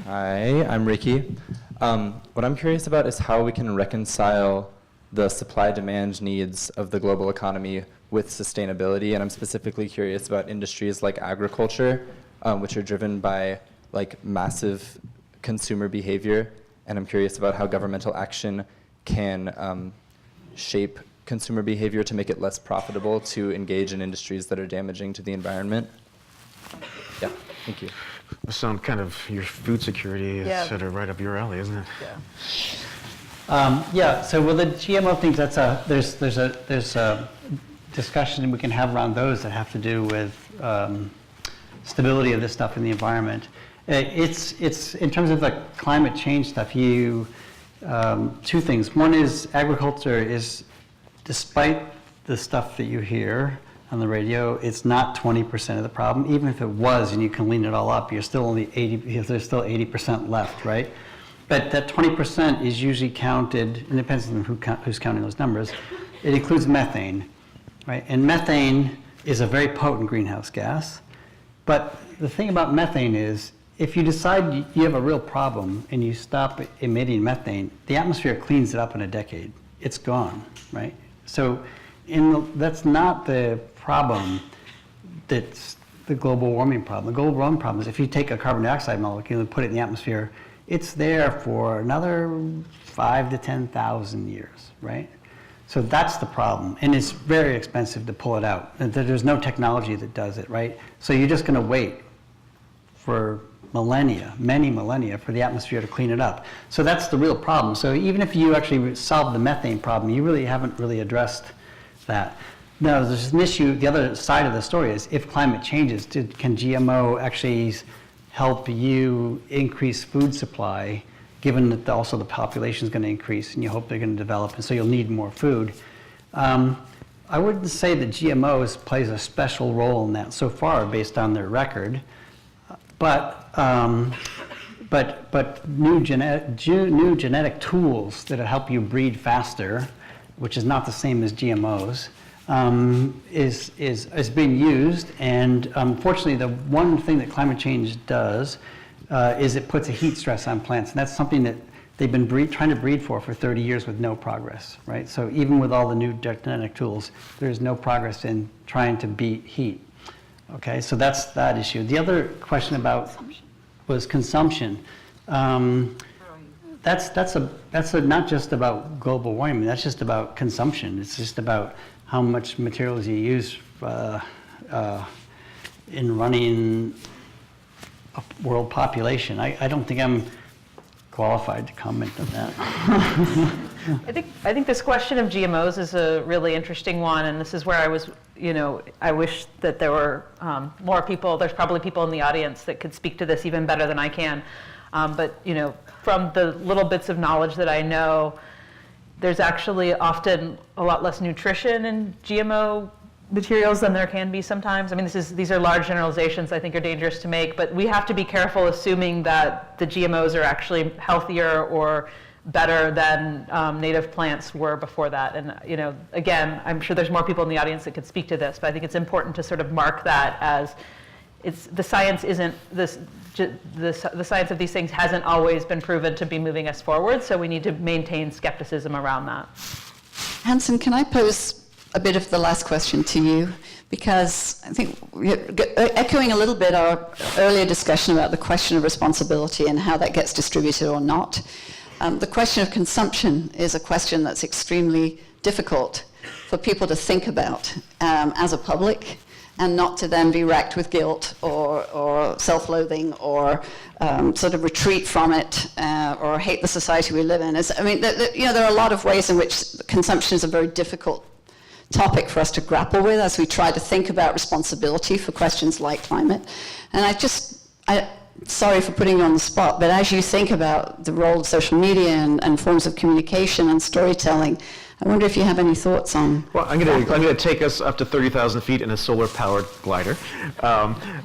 Hi, I'm Ricky. What I'm curious about is how we can reconcile the supply-demand needs of the global economy with sustainability, and I'm specifically curious about industries like agriculture, which are driven by massive consumer behavior, and I'm curious about how governmental action can shape consumer behavior to make it less profitable to engage in industries that are damaging to the environment. Yeah, thank you. sound kind of your food security is Yeah. sort of right up your alley, isn't it? Yeah, so with the GMO things, there's a discussion we can have around those that have to do with stability of this stuff in the environment. It's in terms of the climate change stuff, two things. One is agriculture is, despite the stuff that you hear on the radio, it's not 20% of the problem. Even if it was and you can lean it all up, you're still only 80, there's still 80% left, right? But that 20% is usually counted, and it depends on who's counting those numbers. It includes methane, right? And methane is a very potent greenhouse gas. But the thing about methane is, if you decide you have a real problem and you stop emitting methane, the atmosphere cleans it up in a decade. It's gone, right? So that's not the problem that's the global warming problem. The global warming problem is if you take a carbon dioxide molecule and put it in the atmosphere, it's there for another 5,000 to 10,000 years, right? So that's the problem, and it's very expensive to pull it out. And there's no technology that does it, right? So you're just going to wait for millennia, many millennia, for the atmosphere to clean it up. So that's the real problem. So even if you actually solve the methane problem, you really haven't really addressed that. Now, there's an issue, the other side of the story is, if climate changes, can GMO actually help you increase food supply, given that also the population is going to increase and you hope they're going to develop, and so you'll need more food? I wouldn't say that GMOs plays a special role in that so far, based on their record, but new genetic tools that help you breed faster, which is not the same as GMOs, is being used. And unfortunately, the one thing that climate change does is it puts a heat stress on plants, and that's something that they've been trying to breed for 30 years with no progress, right? So even with all the new genetic tools, there's no progress in trying to beat heat. Okay, so that's that issue. The other question was consumption. That's not just about global warming. That's just about consumption. It's just about how much materials you use in running a world population. I don't think I'm qualified to comment on that. I think this question of GMOs is a really interesting one, and this is where I wish that there were more people. There's probably people in the audience that could speak to this even better than I can. But from the little bits of knowledge that I know, there's actually often a lot less nutrition in GMO materials than there can be sometimes. I mean, these are large generalizations I think are dangerous to make, but we have to be careful assuming that the GMOs are actually healthier or better than native plants were before that. And again, I'm sure there's more people in the audience that could speak to this, but I think it's important to sort of mark that as the science isn't this. The science of these things hasn't always been proven to be moving us forward, so we need to maintain skepticism around that. Hanson, can I pose a bit of the last question to you? Because I think, echoing a little bit our earlier discussion about the question of responsibility and how that gets distributed or not, the question of consumption is a question that's extremely difficult for people to think about as a public, and not to then be racked with guilt or self-loathing or sort of retreat from it or hate the society we live in. There are a lot of ways in which consumption is a very difficult topic for us to grapple with as we try to think about responsibility for questions like climate. And sorry for putting you on the spot, but as you think about the role of social media and forms of communication and storytelling, I wonder if you have any thoughts on. Well, I'm going to take us up to 30,000 feet in a solar-powered glider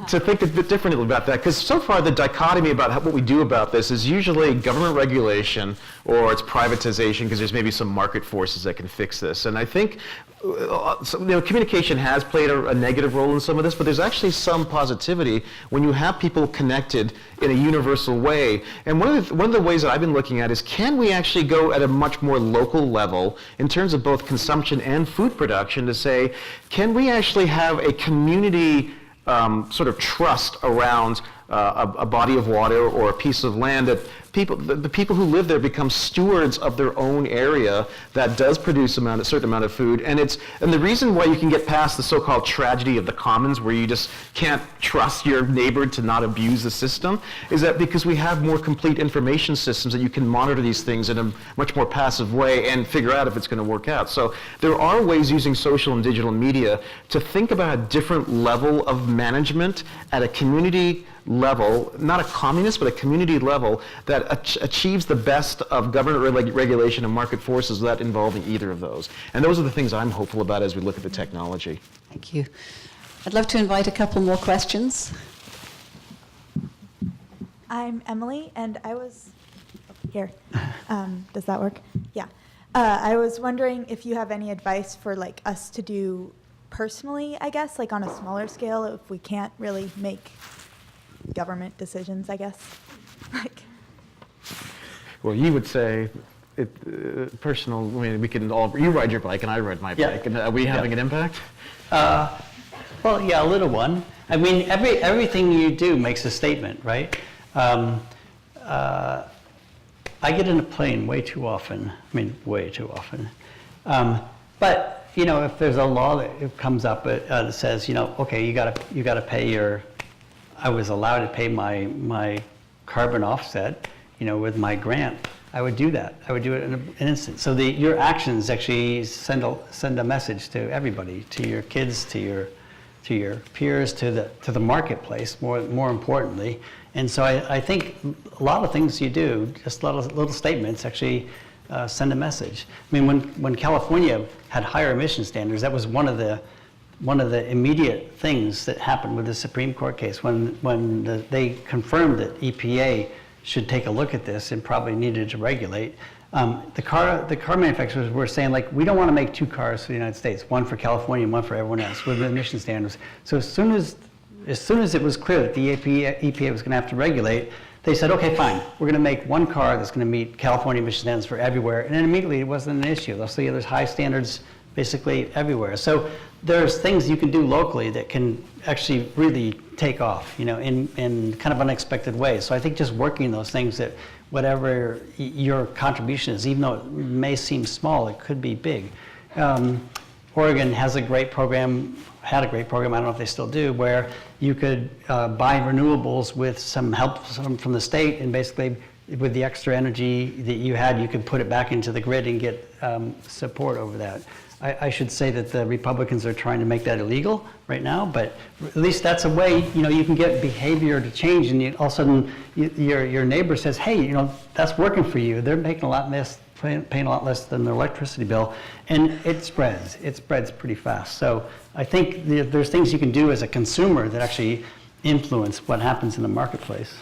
to think a bit differently about that, because so far the dichotomy about what we do about this is usually government regulation or it's privatization, because there's maybe some market forces that can fix this. And I think communication has played a negative role in some of this, but there's actually some positivity when you have people connected in a universal way. And one of the ways that I've been looking at is, can we actually go at a much more local level in terms of both consumption and food production to say, can we actually have a community sort of trust around a body of water or a piece of land that the people who live there become stewards of their own area that does produce a certain amount of food. And the reason why you can get past the so-called tragedy of the commons, where you just can't trust your neighbor to not abuse the system, is that because we have more complete information systems that you can monitor these things in a much more passive way and figure out if it's going to work out. So there are ways using social and digital media to think about a different level of management at a community level, not a communist, but a community level that achieves the best of government regulation and market forces without involving either of those. And those are the things I'm hopeful about as we look at the technology. Thank you. I'd love to invite a couple more questions. I'm Emily, and I was here. Does that work? Yeah. I was wondering if you have any advice for like us to do personally, I guess, like on a smaller scale, if we can't really make government decisions, I guess. Like. Well, you would say personal. I mean, we can all. You ride your bike, and I ride my bike, and are we having an impact? Well, yeah, a little one. I mean, everything you do makes a statement, right? I get in a plane way too often. I mean, way too often. But you know, if there's a law that comes up that says, you know, okay, you gotta pay your. I was allowed to pay my carbon offset, you know, with my grant. I would do that. I would do it in an instant. So your actions actually send a message to everybody, to your kids, to your peers, to the marketplace. More importantly, and so I think a lot of things you do, just little statements, actually send a message. I mean, when California had higher emission standards, that was one of the immediate things that happened with the Supreme Court case when they confirmed that EPA should take a look at this and probably needed to regulate. The car manufacturers were saying, like, we don't want to make two cars for the United States, one for California and one for everyone else with the emission standards. So as soon as it was clear that the EPA was going to have to regulate, they said, okay, fine, we're going to make one car that's going to meet California emission standards for everywhere, and then immediately it wasn't an issue. They'll say there's high standards basically everywhere. So there's things you can do locally that can actually really take off, you know, in kind of unexpected ways. So I think just working those things, that whatever your contribution is, even though it may seem small, it could be big. Oregon has a great program, had a great program, I don't know if they still do, where you could buy renewables with some help from the state, and basically with the extra energy that you had, you could put it back into the grid and get support over that. I should say that the Republicans are trying to make that illegal right now, but at least that's a way, you know, you can get behavior to change, and all of a sudden your neighbor says, hey, you know, that's working for you. They're making a lot less, paying a lot less than their electricity bill, and it spreads pretty fast. So I think there's things you can do as a consumer that actually influence what happens in the marketplace.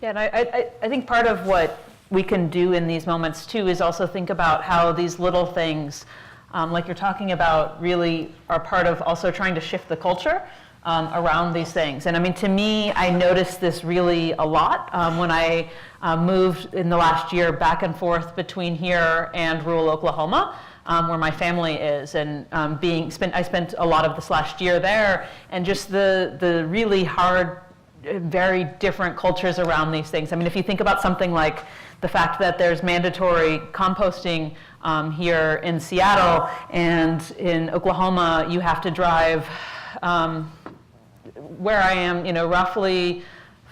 Yeah, and I think part of what we can do in these moments too is also think about how these little things, like you're talking about, really are part of also trying to shift the culture around these things. And I mean, to me, I noticed this really a lot when I moved in the last year back and forth between here and rural Oklahoma, where my family is, and I spent a lot of this last year there, and just the really hard, very different cultures around these things. I mean, if you think about something like the fact that there's mandatory composting here in Seattle, and in Oklahoma you have to drive where I am, you know, roughly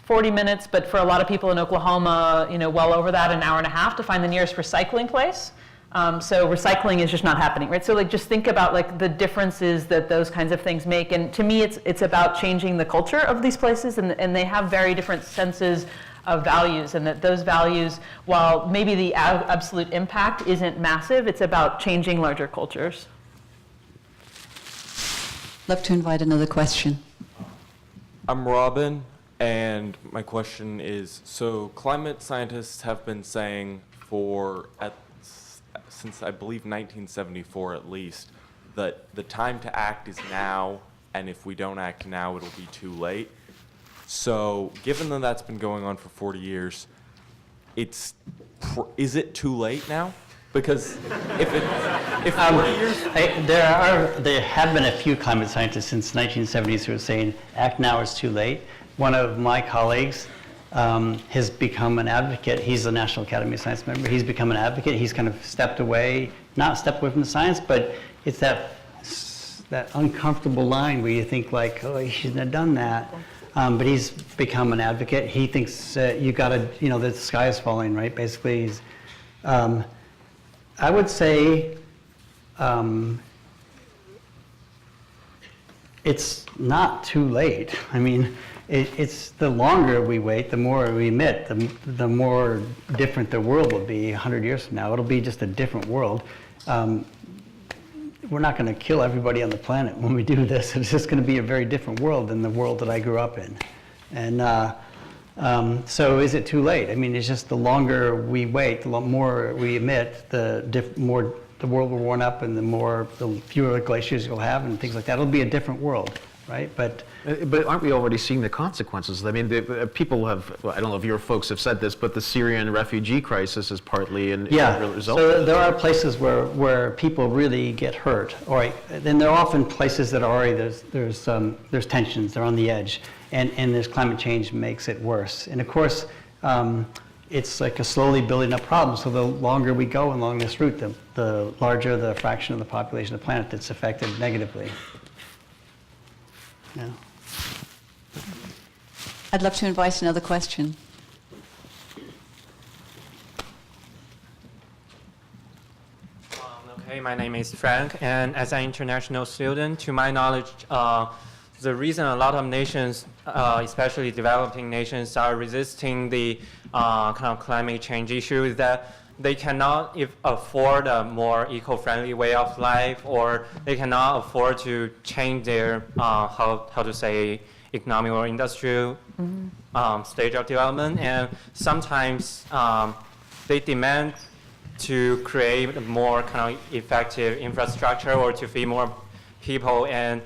40 minutes, but for a lot of people in Oklahoma, you know, well over that, an hour and a half to find the nearest recycling place. So recycling is just not happening, right? So like, just think about like the differences that those kinds of things make. And to me, it's about changing the culture of these places, and they have very different senses of values, and that those values, while maybe the absolute impact isn't massive, it's about changing larger cultures. Love to invite another question. I'm Robin, and my question is, so climate scientists have been saying since I believe 1974 at least, that the time to act is now, and if we don't act now, it'll be too late. So given that that's been going on for 40 years, is it too late now? Because if 40 years... There have been a few climate scientists since the 1970s who are saying, act now is too late. One of my colleagues has become an advocate. He's a National Academy of Science member. He's become an advocate. He's kind of stepped away, not stepped away from the science, but it's that uncomfortable line where you think like, oh, he shouldn't have done that. But he's become an advocate. He thinks you got to, the sky is falling, right? Basically, he's, I would say it's not too late. I mean, it's the longer we wait, the more we emit, the more different the world will be 100 years from now. It'll be just a different world. We're not going to kill everybody on the planet when we do this. It's just going to be a very different world than the world that I grew up in. And so is it too late? I mean, it's just the longer we wait, the more we emit, the more the world will warm up and the fewer glaciers you'll have and things like that. It'll be a different world, right? But aren't we already seeing the consequences? I mean, people have, well, I don't know if your folks have said this, but the Syrian refugee crisis is partly a result. So there are places where people really get hurt. All right, then there are often places that are already, there's tensions, they're on the edge, and this climate change makes it worse. And of course, it's like a slowly building up problem. So the longer we go along this route, the larger the fraction of the population of the planet that's affected negatively. Yeah. I'd love to invite another question. Okay, my name is Frank, and as an international student, to my knowledge, the reason a lot of nations, especially developing nations, are resisting the kind of climate change issue is that they cannot afford a more eco-friendly way of life, or they cannot afford to change their, how to say, economic or industrial stage of development. And sometimes they demand to create a more kind of effective infrastructure or to feed more people, and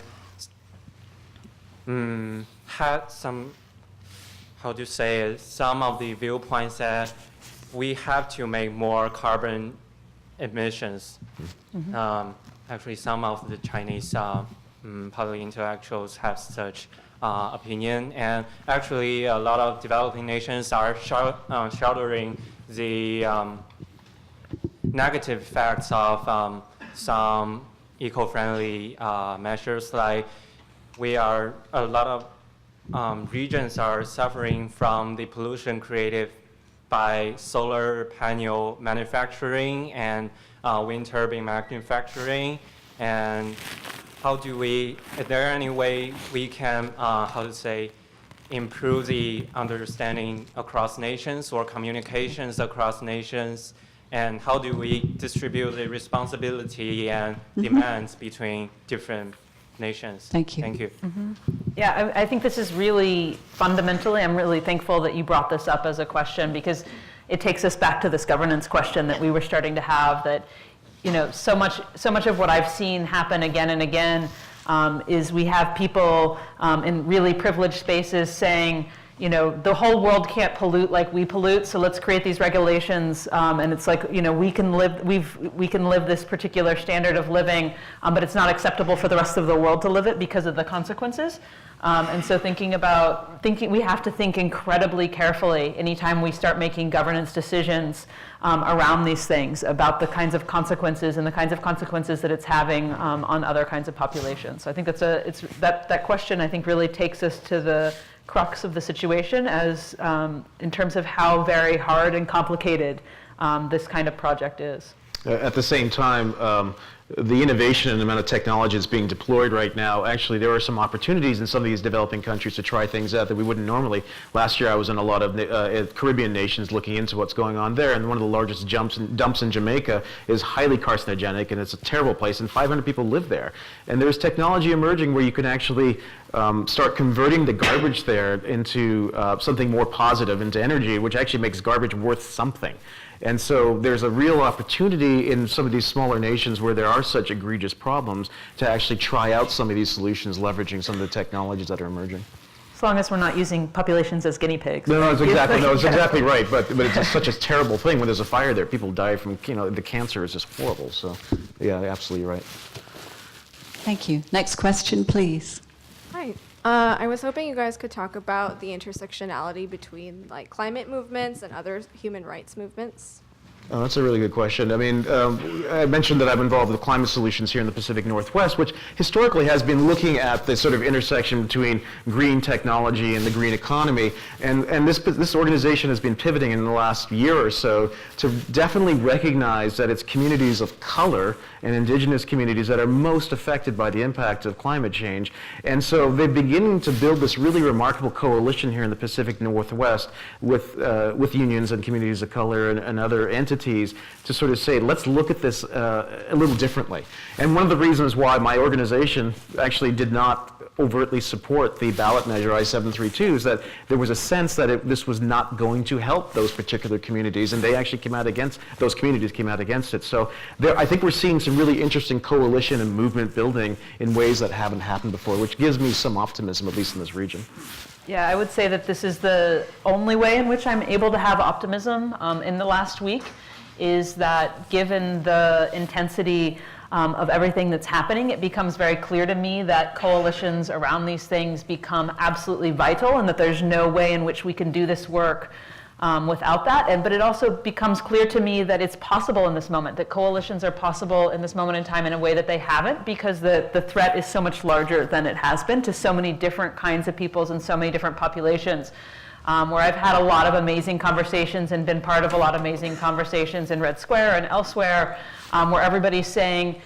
had some, how to say it, some of the viewpoints that we have to make more carbon emissions. Actually, some of the Chinese public intellectuals have such opinion, and actually a lot of developing nations are shouldering the negative effects of some eco-friendly measures. Like a lot of regions are suffering from the pollution created by solar panel manufacturing and wind turbine manufacturing. And is there any way we can, improve the understanding across nations or communications across nations? And how do we distribute the responsibility and demands between different nations? Thank you. Thank you. Yeah, I think this is really fundamentally, I'm really thankful that you brought this up as a question, because it takes us back to this governance question that we were starting to have, that, so much of what I've seen happen again and again is we have people in really privileged spaces saying, the whole world can't pollute like we pollute, so let's create these regulations. And it's like, we can live this particular standard of living, but it's not acceptable for the rest of the world to live it because of the consequences. And so we have to think incredibly carefully anytime we start making governance decisions around these things, about the kinds of consequences and the kinds of consequences that it's having on other kinds of populations. So I think that question, I think, really takes us to the crux of the situation as in terms of how very hard and complicated this kind of project is. At the same time, the innovation and the amount of technology that's being deployed right now, actually there are some opportunities in some of these developing countries to try things out that we wouldn't normally. Last year I was in a lot of Caribbean nations looking into what's going on there, and one of the largest dumps in Jamaica is highly carcinogenic, and it's a terrible place, and 500 people live there. And there's technology emerging where you can actually start converting the garbage there into something more positive, into energy, which actually makes garbage worth something. And so there's a real opportunity in some of these smaller nations where there are such egregious problems to actually try out some of these solutions, leveraging some of the technologies that are emerging. As long as we're not using populations as guinea pigs. No, it's exactly right. But it's such a terrible thing when there's a fire there. People die from, the cancer is just horrible. So, yeah, absolutely right. Thank you. Next question, please. Hi. I was hoping you guys could talk about the intersectionality between like climate movements and other human rights movements. Oh, that's a really good question. I mean, I mentioned that I'm involved with climate solutions here in the Pacific Northwest, which historically has been looking at the sort of intersection between green technology and the green economy. And this organization has been pivoting in the last year or so to definitely recognize that it's communities of color and indigenous communities that are most affected by the impact of climate change. And so they're beginning to build this really remarkable coalition here in the Pacific Northwest with unions and communities of color and other entities to sort of say, let's look at this a little differently. And one of the reasons why my organization actually did not overtly support the ballot measure I-732 is that there was a sense that this was not going to help those particular communities, and they actually came out against, those communities came out against it. So I think we're seeing some really interesting coalition and movement building in ways that haven't happened before, which gives me some optimism, at least in this region. Yeah, I would say that this is the only way in which I'm able to have optimism in the last week, is that given the intensity of everything that's happening, it becomes very clear to me that coalitions around these things become absolutely vital, and that there's no way in which we can do this work without that. But it also becomes clear to me that it's possible in this moment, that coalitions are possible in this moment in time in a way that they haven't, because the threat is so much larger than it has been to so many different kinds of peoples and so many different populations. Where I've had a lot of amazing conversations and been part of a lot of amazing conversations in Red Square and elsewhere, where everybody's saying,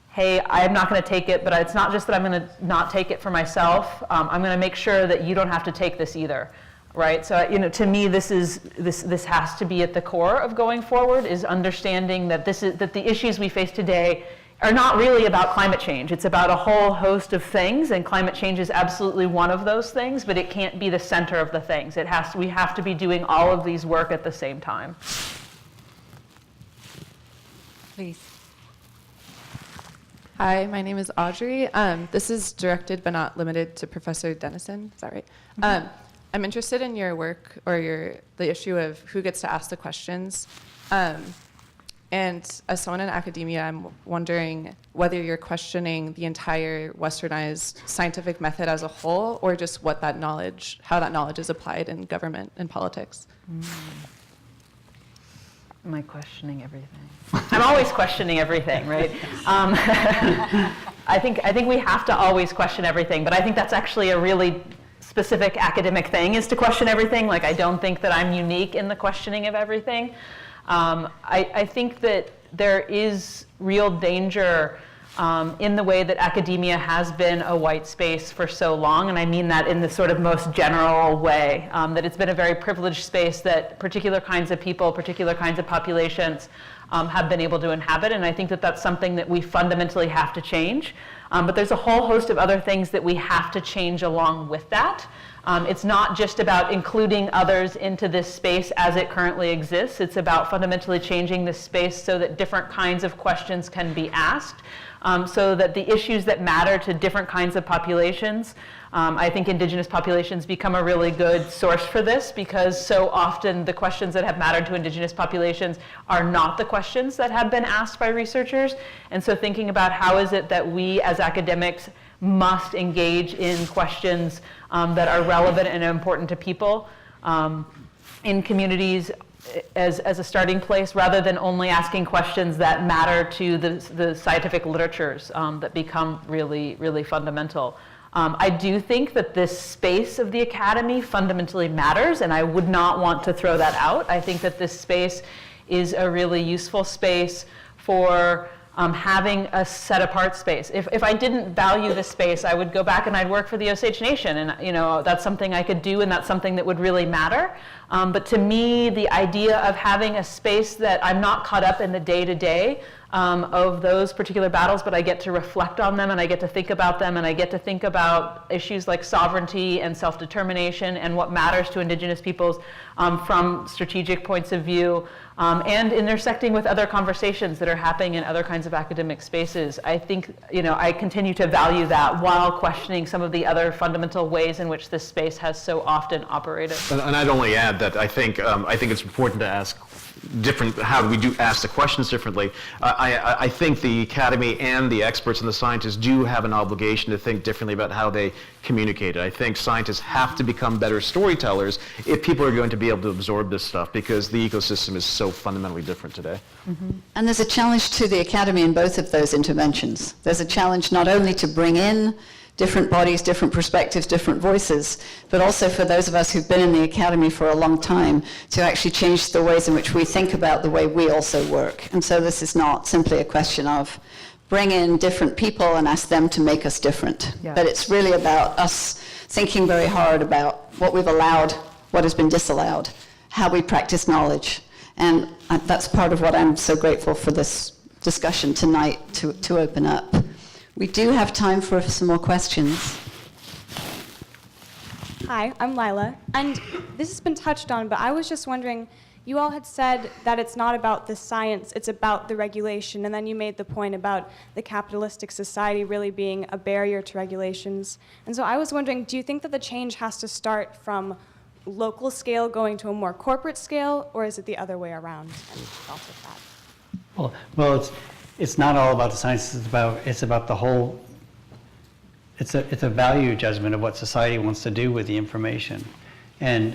hey, I'm not going to take it, but it's not just that I'm going to not take it for myself. I'm going to make sure that you don't have to take this either, right? So, to me, this has to be at the core of going forward, is understanding that that the issues we face today are not really about climate change. It's about a whole host of things, and climate change is absolutely one of those things, but it can't be the center of the things. We have to be doing all of these work at the same time. Please. Hi, my name is Audrey. This is directed but not limited to Professor Dennison. Is that right? Mm-hmm. I'm interested in your work, or the issue of who gets to ask the questions. And as someone in academia, I'm wondering whether you're questioning the entire westernized scientific method as a whole, or just how that knowledge is applied in government and politics. Am I questioning everything? I'm always questioning everything, right? I think we have to always question everything, but I think that's actually a really specific academic thing, is to question everything. Like, I don't think that I'm unique in the questioning of everything. I think that there is real danger in the way that academia has been a white space for so long, and I mean that in the sort of most general way, that it's been a very privileged space that particular kinds of people, particular kinds of populations have been able to inhabit, and I think that that's something that we fundamentally have to change. But there's a whole host of other things that we have to change along with that. It's not just about including others into this space as it currently exists. It's about fundamentally changing this space so that different kinds of questions can be asked, so that the issues that matter to different kinds of populations, I think indigenous populations become a really good source for this, because so often the questions that have mattered to indigenous populations are not the questions that have been asked by researchers. And so thinking about how is it that we as academics must engage in questions that are relevant and important to people in communities as a starting place, rather than only asking questions that matter to the scientific literatures that become really, really fundamental. I do think that this space of the academy fundamentally matters, and I would not want to throw that out. I think that this space is a really useful space for having a set-apart space. If I didn't value this space, I would go back and I'd work for the Osage Nation, and that's something I could do, and that's something that would really matter. But to me, the idea of having a space that I'm not caught up in the day-to-day of those particular battles, but I get to reflect on them, and I get to think about them, and I get to think about issues like sovereignty and self-determination and what matters to indigenous peoples from strategic points of view, and intersecting with other conversations that are happening in other kinds of academic spaces. I think, I continue to value that while questioning some of the other fundamental ways in which this space has so often operated. And I'd only add that I think it's important to ask different, how we do ask the questions differently. I think the academy and the experts and the scientists do have an obligation to think differently about how they communicate it. I think scientists have to become better storytellers if people are going to be able to absorb this stuff, because the ecosystem is so fundamentally different today. And there's a challenge to the academy in both of those interventions. There's a challenge not only to bring in different bodies, different perspectives, different voices, but also for those of us who've been in the academy for a long time to actually change the ways in which we think about the way we also work. And so this is not simply a question of bring in different people and ask them to make us different. Yeah. But it's really about us thinking very hard about what we've allowed, what has been disallowed, how we practice knowledge. And that's part of what I'm so grateful for this discussion tonight to open up. We do have time for some more questions. Hi, I'm Lila, and this has been touched on, but I was just wondering, you all had said that it's not about the science, it's about the regulation, and then you made the point about the capitalistic society really being a barrier to regulations. And so I was wondering, do you think that the change has to start from local scale going to a more corporate scale, or is it the other way around? And thoughts of that? Well, it's not all about the science. It's about the whole. It's a value judgment of what society wants to do with the information, and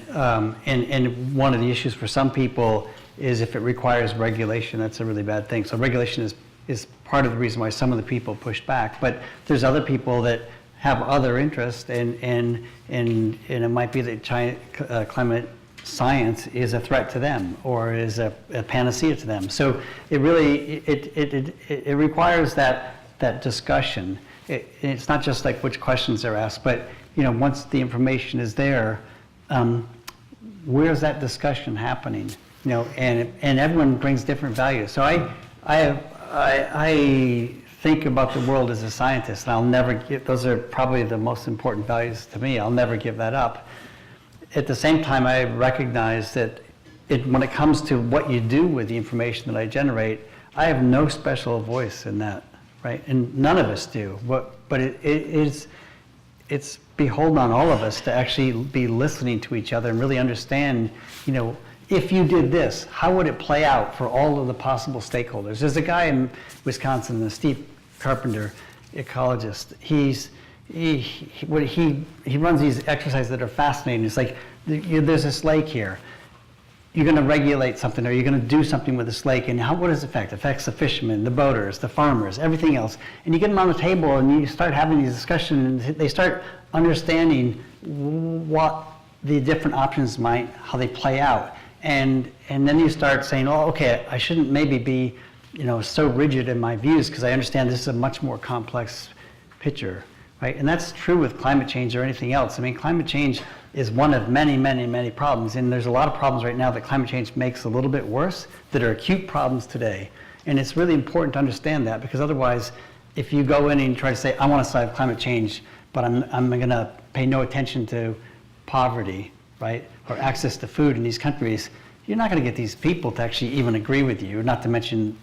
one of the issues for some people is if it requires regulation, that's a really bad thing. So regulation is part of the reason why some of the people push back. But there's other people that have other interests, and it might be that climate science is a threat to them or is a panacea to them. So it really it requires that discussion. It's not just like which questions are asked, but once the information is there, where's that discussion happening? And everyone brings different values. So I think about the world as a scientist, and I'll never give. Those are probably the most important values to me. I'll never give that up. At the same time, I recognize that when it comes to what you do with the information that I generate, I have no special voice in that, right? And none of us do. But it's beholden on all of us to actually be listening to each other and really understand, if you did this, how would it play out for all of the possible stakeholders? There's a guy in Wisconsin, Steve Carpenter, ecologist. He runs these exercises that are fascinating. It's like there's this lake here. You're going to regulate something, or you're going to do something with this lake, and what does it affect? It affects the fishermen, the boaters, the farmers, everything else. And you get them on the table, and you start having these discussions, and they start understanding what the different options how they play out. And then you start saying, oh, okay, I shouldn't maybe be, so rigid in my views, because I understand this is a much more complex picture. Right? And that's true with climate change or anything else. I mean, climate change is one of many, many, many problems. And there's a lot of problems right now that climate change makes a little bit worse that are acute problems today. And it's really important to understand that, because otherwise, if you go in and try to say, I want to solve climate change, but I'm going to pay no attention to poverty, right, or access to food in these countries, you're not going to get these people to actually even agree with you, not to mention,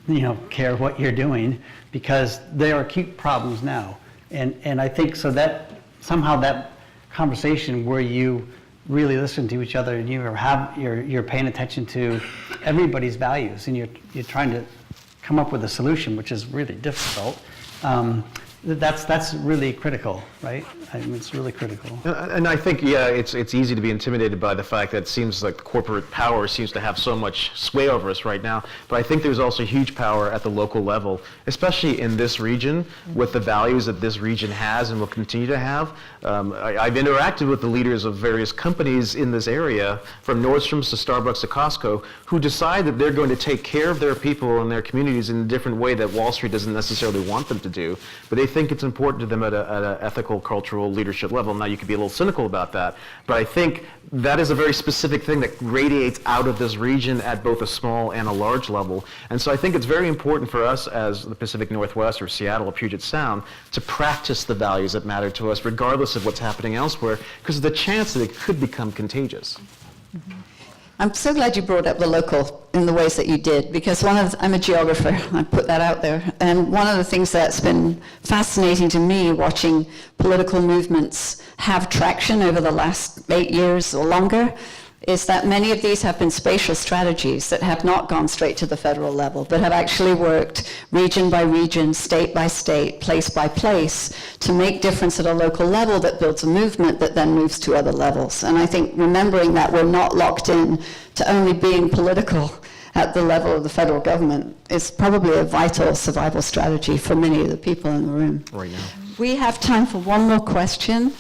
care what you're doing, because they are acute problems now. And I think so that somehow that conversation where you really listen to each other and you're paying attention to everybody's values and you're trying to come up with a solution, which is really difficult. That's really critical, right? I mean, it's really critical. And I think, it's easy to be intimidated by the fact that it seems like corporate power seems to have so much sway over us right now. But I think there's also huge power at the local level, especially in this region, with the values that this region has and will continue to have. I've interacted with the leaders of various companies in this area, from Nordstrom's to Starbucks to Costco, who decide that they're going to take care of their people and their communities in a different way that Wall Street doesn't necessarily want them to do. But they think it's important to them at an ethical, cultural leadership level. Now, you could be a little cynical about that, but I think that is a very specific thing that radiates out of this region at both a small and a large level. And so I think it's very important for us as the Pacific Northwest or Seattle or Puget Sound to practice the values that matter to us, regardless of what's happening elsewhere, because of the chance that it could become contagious. Mm-hmm. I'm so glad you brought up the local in the ways that you did, because I'm a geographer, I put that out there, and one of the things that's been fascinating to me watching political movements have traction over the last 8 years or longer is that many of these have been spatial strategies that have not gone straight to the federal level, but have actually worked region by region, state by state, place by place, to make difference at a local level that builds a movement that then moves to other levels. And I think remembering that we're not locked in to only being political at the level of the federal government is probably a vital survival strategy for many of the people in the room. Right now. We have time for one more question.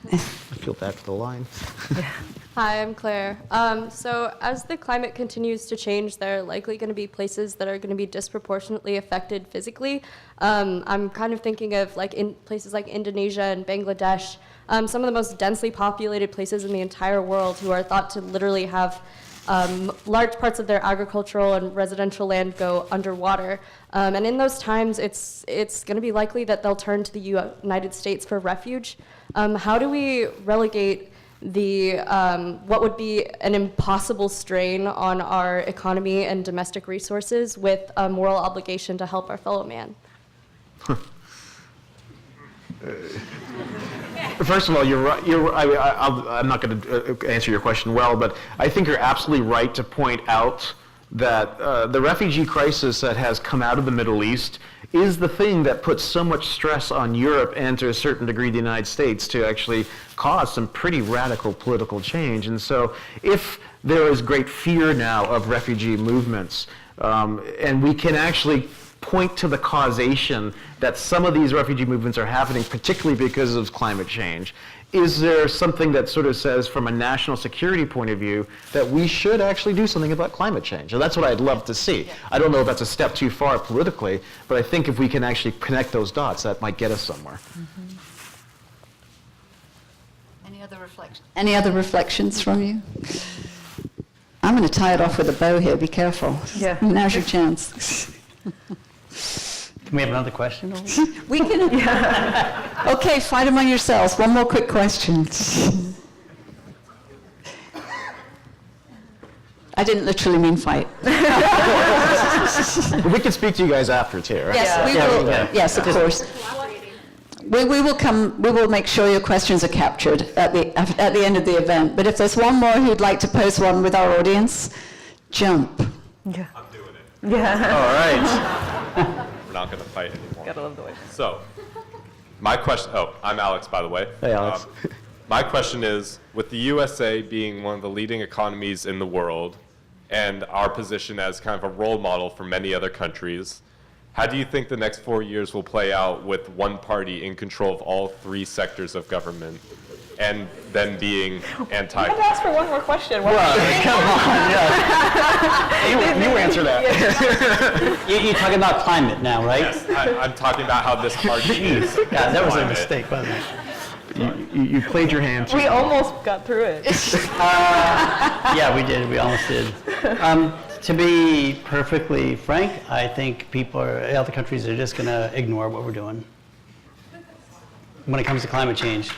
I feel bad for the line. Hi, I'm Claire. So as the climate continues to change, there are likely going to be places that are going to be disproportionately affected physically. I'm kind of thinking of like in places like Indonesia and Bangladesh, some of the most densely populated places in the entire world, who are thought to literally have large parts of their agricultural and residential land go underwater. And in those times, it's going to be likely that they'll turn to the United States for refuge. How do we relegate the what would be an impossible strain on our economy and domestic resources with a moral obligation to help our fellow man? First of all, you're right. I'm not going to answer your question well, but I think you're absolutely right to point out that the refugee crisis that has come out of the Middle East is the thing that puts so much stress on Europe and to a certain degree the United States to actually cause some pretty radical political change. And so if there is great fear now of refugee movements, and we can actually point to the causation that some of these refugee movements are happening, particularly because of climate change, is there something that sort of says from a national security point of view that we should actually do something about climate change? And that's what I'd love to see. I don't know if that's a step too far politically, but I think if we can actually connect those dots, that might get us somewhere. Any other reflections from you? I'm going to tie it off with a bow here. Be careful. Yeah. Now's your chance. Can we have another question? We can. Okay, fight among yourselves. One more quick question. I didn't literally mean fight. We can speak to you guys after too, right? Yes, we will. Yes, of course. We will come. We will make sure your questions are captured at the end of the event. But if there's one more who'd like to pose one with our audience, jump. Yeah. I'm doing it. Yeah. All right. We're not going to fight anymore. Gotta love the way. So, my question, I'm Alex, by the way. Hey, Alex. My question is, with the USA being one of the leading economies in the world, and our position as kind of a role model for many other countries, how do you think the next 4 years will play out with one party in control of all three sectors of government, and then being anti- I had to ask for one more question. Come on, yeah. You answer that. You're talking about climate now, right? Yes, I'm talking about how this party is. Yeah, that was a climate. mistake, wasn't it? You played your hand. We almost got through it. Yeah, we did. We almost did. To be perfectly frank, I think other countries are just going to ignore what we're doing when it comes to climate change.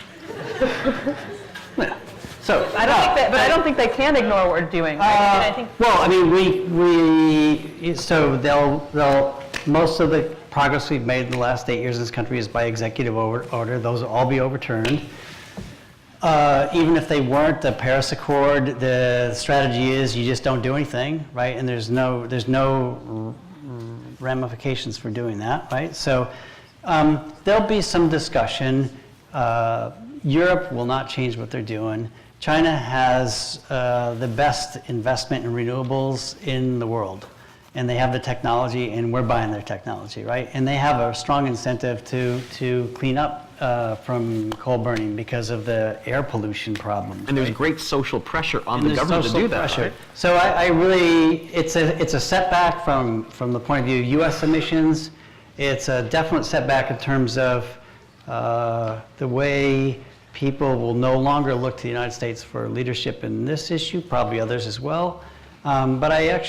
Yeah. So I don't think they can ignore what we're doing. Right? I think. Well, I mean, they'll most of the progress we've made in the last 8 years in this country is by executive order. Those will all be overturned. Even if they weren't, the Paris Accord, the strategy is you just don't do anything, right? And there's no ramifications for doing that, right? So there'll be some discussion. Europe will not change what they're doing. China has the best investment in renewables in the world. And they have the technology, and we're buying their technology, right? And they have a strong incentive to clean up from coal burning because of the air pollution problem. And there's great social pressure on the government to do that, right? So I really, it's a setback from the point of view of U.S. emissions. It's a definite setback in terms of the way people will no longer look to the United States for leadership in this issue, probably others as well. But I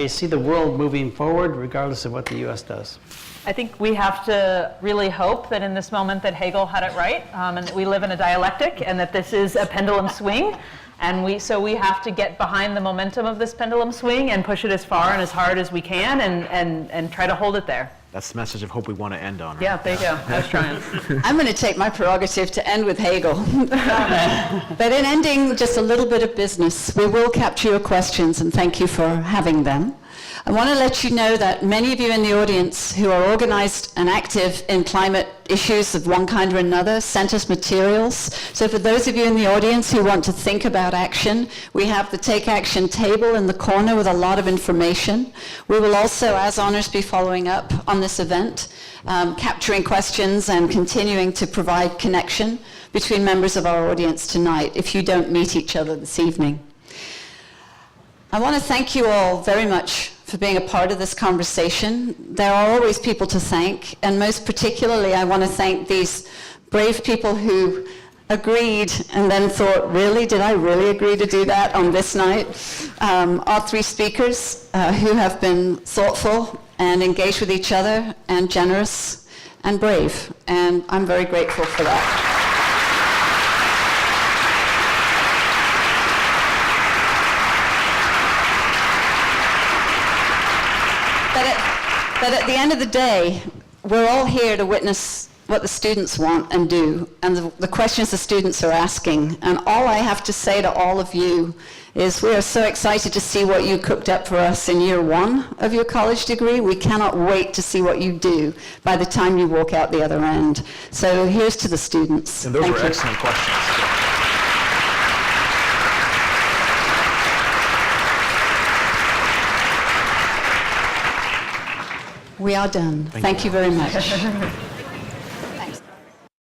see the world moving forward regardless of what the U.S. does. I think we have to really hope that in this moment that Hegel had it right, and that we live in a dialectic, and that this is a pendulum swing. And so we have to get behind the momentum of this pendulum swing and push it as far and as hard as we can and try to hold it there. That's the message of hope we want to end on. Right? Yeah, there you go. I was trying. I'm going to take my prerogative to end with Hegel. But in ending just a little bit of business, we will capture your questions, and thank you for having them. I want to let you know that many of you in the audience who are organized and active in climate issues of one kind or another sent us materials. So for those of you in the audience who want to think about action, we have the Take Action table in the corner with a lot of information. We will also, as honors, be following up on this event, capturing questions and continuing to provide connection between members of our audience tonight if you don't meet each other this evening. I want to thank you all very much for being a part of this conversation. There are always people to thank, and most particularly I want to thank these brave people who agreed and then thought, really, did I really agree to do that on this night? Our three speakers who have been thoughtful and engaged with each other and generous and brave, and I'm very grateful for that. But at the end of the day, we're all here to witness what the students want and do, and the questions the students are asking. And all I have to say to all of you is we are so excited to see what you cooked up for us in year one of your college degree. We cannot wait to see what you do by the time you walk out the other end. So here's to the students. And those Thank were you. excellent questions. We are done. Thank you very much.